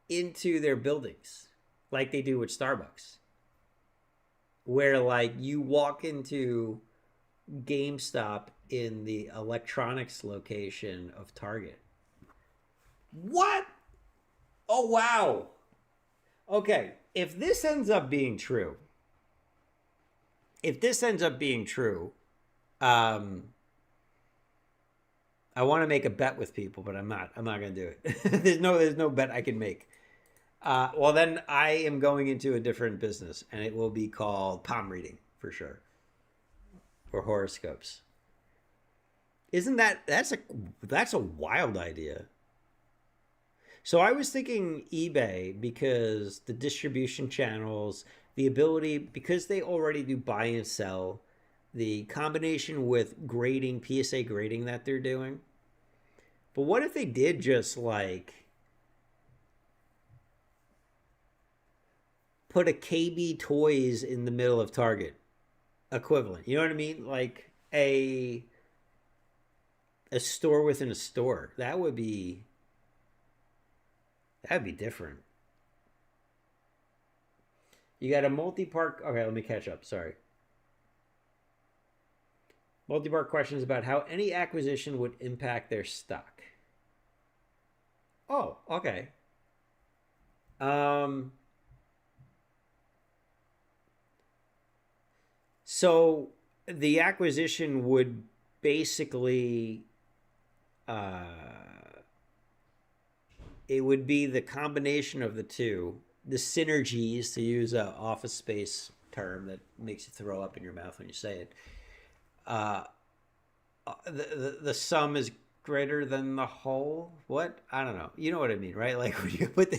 Speaker 2: into their buildings like they do with Starbucks, where like you walk into GameStop in the electronics location of Target. What? Oh, wow. Okay, if this ends up being true, I want to make a bet with people, but I'm not going to do it. there's no bet I can make. Well, then I am going into a different business, and it will be called palm reading for sure, or horoscopes. Isn't that's a wild idea? So I was thinking eBay because the distribution channels, the ability, because they already do buy and sell, the combination with grading, PSA grading that they're doing. But what if they did just like, put a KB Toys in the middle of Target equivalent. You know what I mean? Like a store within a store. That'd be different. You got a multi-part. Okay, let me catch up. Sorry. Multi-part questions about how any acquisition would impact their stock. Oh, okay. Um, so the acquisition would basically, uh, it would be the combination of the two, the synergies, to use a Office Space term that makes you throw up in your mouth when you say it. Uh, the sum is greater than the whole. What? I don't know. You know what I mean, right? Like when you put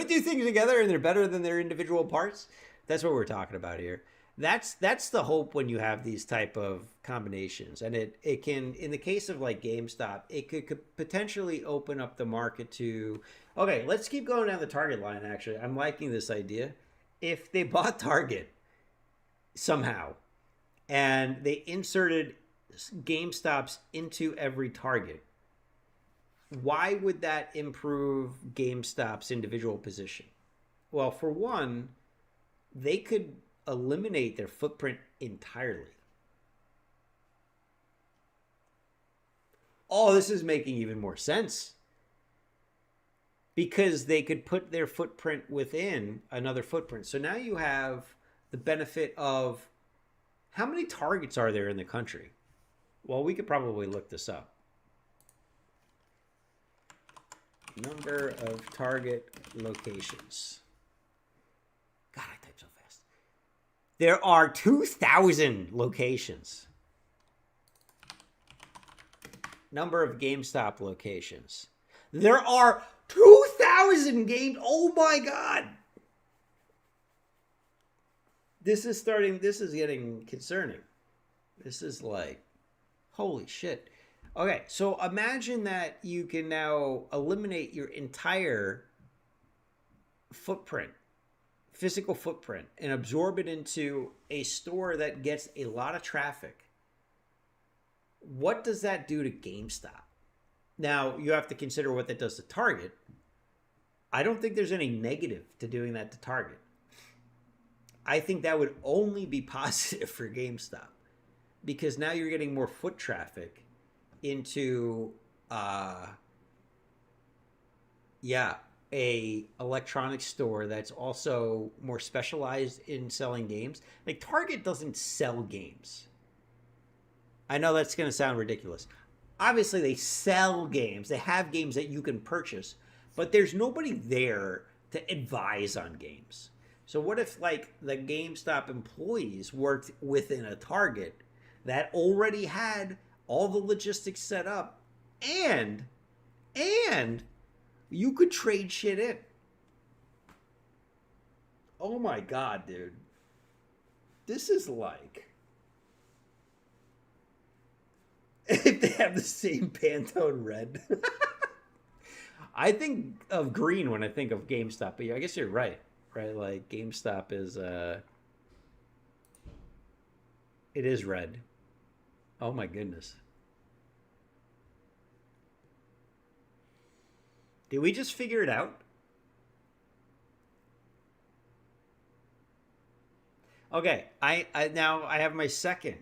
Speaker 2: two things together and they're better than their individual parts. That's what we're talking about here. That's the hope when you have these type of combinations, and it can, in the case of like GameStop, it could potentially open up the market to. Okay, let's keep going down the Target line. Actually, I'm liking this idea. If they bought Target somehow and they inserted GameStops into every Target, why would that improve GameStop's individual position? Well, for one, they could eliminate their footprint entirely. Oh, this is making even more sense. Because they could put their footprint within another footprint. So now you have the benefit of, how many Targets are there in the country? Well, we could probably look this up. Number of Target locations. God, I type so fast. There are 2,000 locations. Number of GameStop locations. There are 2,000 games. Oh my God. This is getting concerning. This is like, holy shit. Okay, so imagine that you can now eliminate your entire footprint, physical footprint, and absorb it into a store that gets a lot of traffic. What does that do to GameStop? Now, you have to consider what that does to Target. I don't think there's any negative to doing that to Target. I think that would only be positive for GameStop, because now you're getting more foot traffic into a electronics store that's also more specialized in selling games. Like, Target doesn't sell games. I know that's going to sound ridiculous. Obviously, they sell games. They have games that you can purchase, but there's nobody there to advise on games. So what if, like, the GameStop employees worked within a Target that already had all the logistics set up, and you could trade shit in? Oh my God, dude. This is like, if they have the same Pantone red. I think of green when I think of GameStop, but I guess you're right. Right? Like, GameStop is it is red. Oh my goodness. Did we just figure it out? Okay, I now I have my second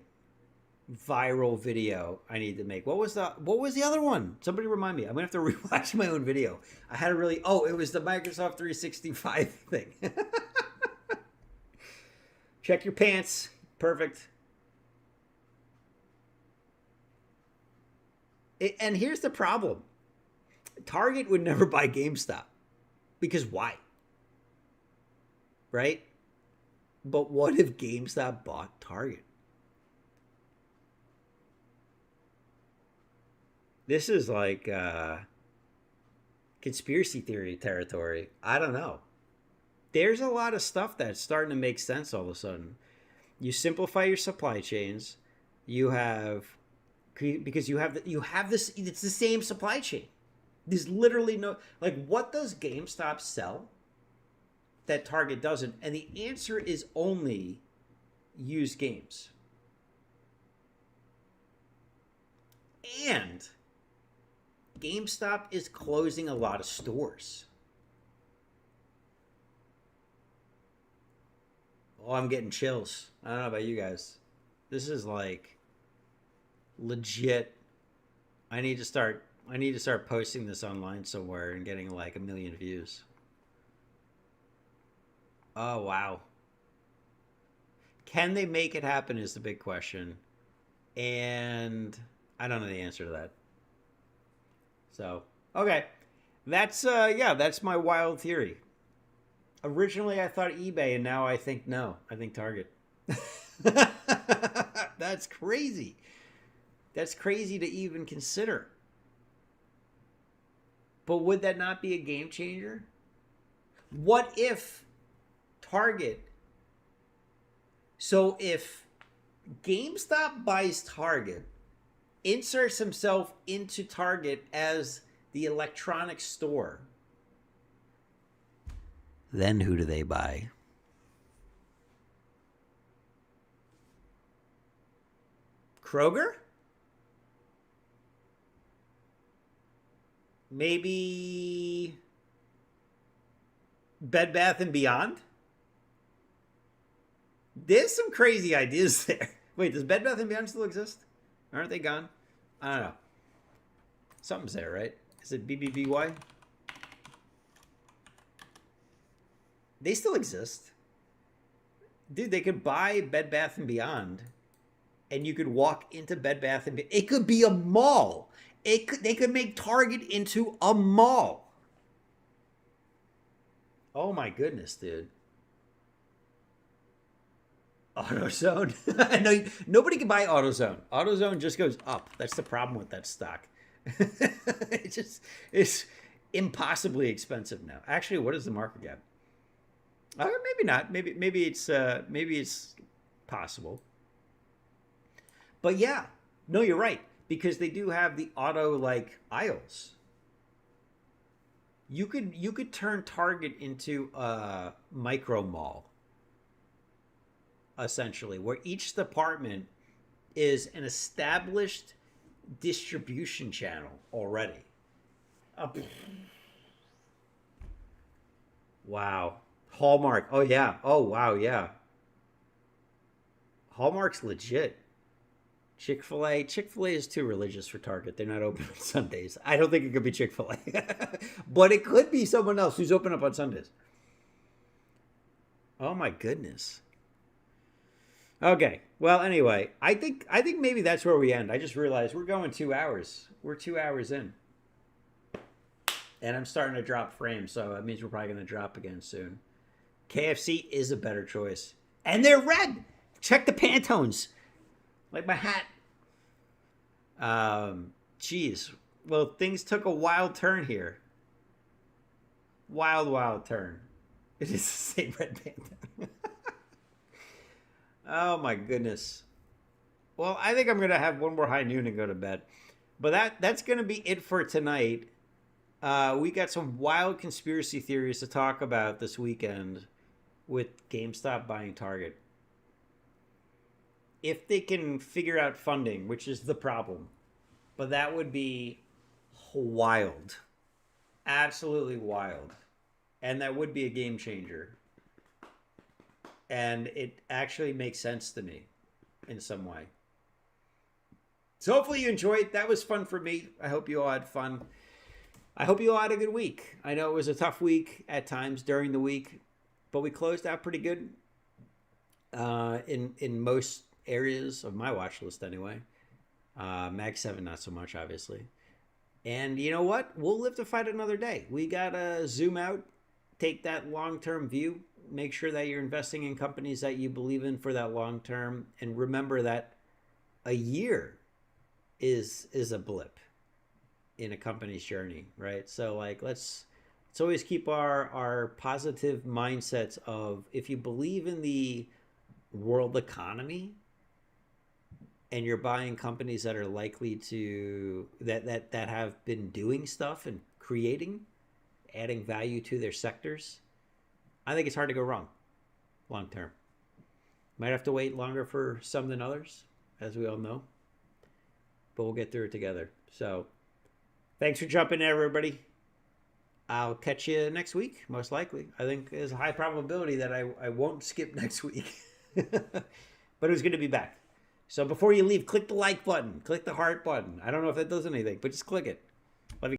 Speaker 2: viral video I need to make. What was the other one? Somebody remind me. I'm gonna have to rewatch my own video. I had a really it was the Microsoft 365 thing. Check your pants. Perfect. And here's the problem. Target would never buy GameStop. Because why? Right? But what if GameStop bought Target? This is like conspiracy theory territory. I don't know. There's a lot of stuff that's starting to make sense all of a sudden. You simplify your supply chains. You have, because you have this. It's the same supply chain. There's literally no, like, what does GameStop sell? that Target doesn't? And the answer is only used games. And GameStop is closing a lot of stores. Oh, I'm getting chills. I don't know about you guys. This is like legit. I need to start posting this online somewhere and getting like 1 million views. Oh, wow. Can they make it happen is the big question. And I don't know the answer to that. So, okay. That's my wild theory. Originally I thought eBay, and now I think no. I think Target. That's crazy. That's crazy to even consider. But would that not be a game changer? What if Target... So if GameStop buys Target, inserts himself into Target as the electronics store, then who do they buy? Kroger? Maybe Bed Bath and Beyond? There's some crazy ideas there. Wait, does Bed Bath and Beyond still exist? Aren't they gone? I don't know. Something's there, right? Is it BBBY? They still exist. Dude, they could buy Bed Bath and Beyond, and you could walk into Bed Bath and Beyond. It could be a mall. They could make Target into a mall. Oh my goodness, dude. AutoZone. I know nobody can buy AutoZone. AutoZone just goes up. That's the problem with that stock. It's impossibly expensive now. Actually, what is the market cap? Maybe not. Maybe it's possible. But yeah, no, you're right, because they do have the auto like aisles. You could turn Target into a micro mall, essentially, where each department is an established distribution channel already. Wow. Hallmark. Oh yeah. Oh wow, yeah. Hallmark's legit. Chick-fil-A is too religious for Target. They're not open on Sundays. I don't think it could be Chick-fil-A. But it could be someone else who's open up on Sundays. Oh my goodness. Okay. Well, anyway, I think maybe that's where we end. I just realized we're going 2 hours. We're 2 hours in. And I'm starting to drop frames, so that means we're probably going to drop again soon. KFC is a better choice. And they're red. Check the Pantones. Like my hat. Geez. Well, things took a wild turn here. Wild turn. It is the same red Pantone. Oh my goodness. Well, I think I'm going to have one more high noon and go to bed. But that's going to be it for tonight. We got some wild conspiracy theories to talk about this weekend with GameStop buying Target. If they can figure out funding, which is the problem. But that would be wild. Absolutely wild. And that would be a game changer. And it actually makes sense to me in some way. So hopefully you enjoyed. That was fun for me. I hope you all had fun. I hope you all had a good week. I know it was a tough week at times during the week, but we closed out pretty good in most areas of my watch list anyway. Mag 7 not so much, obviously. And you know what? We'll live to fight another day. We got to zoom out, take that long-term view, make sure that you're investing in companies that you believe in for that long term, and remember that a year is a blip in a company's journey, right? So like let's always keep our positive mindsets of, if you believe in the world economy and you're buying companies that are likely to that have been doing stuff and creating, adding value to their sectors, I think it's hard to go wrong long term. Might have to wait longer for some than others, as we all know, but we'll get through it together. So thanks for jumping in, everybody. I'll catch you next week, most likely. I think there's a high probability that I won't skip next week. But it's good to be back. So before you leave, click the like button, click the heart button. I don't know if that does anything, but just click it.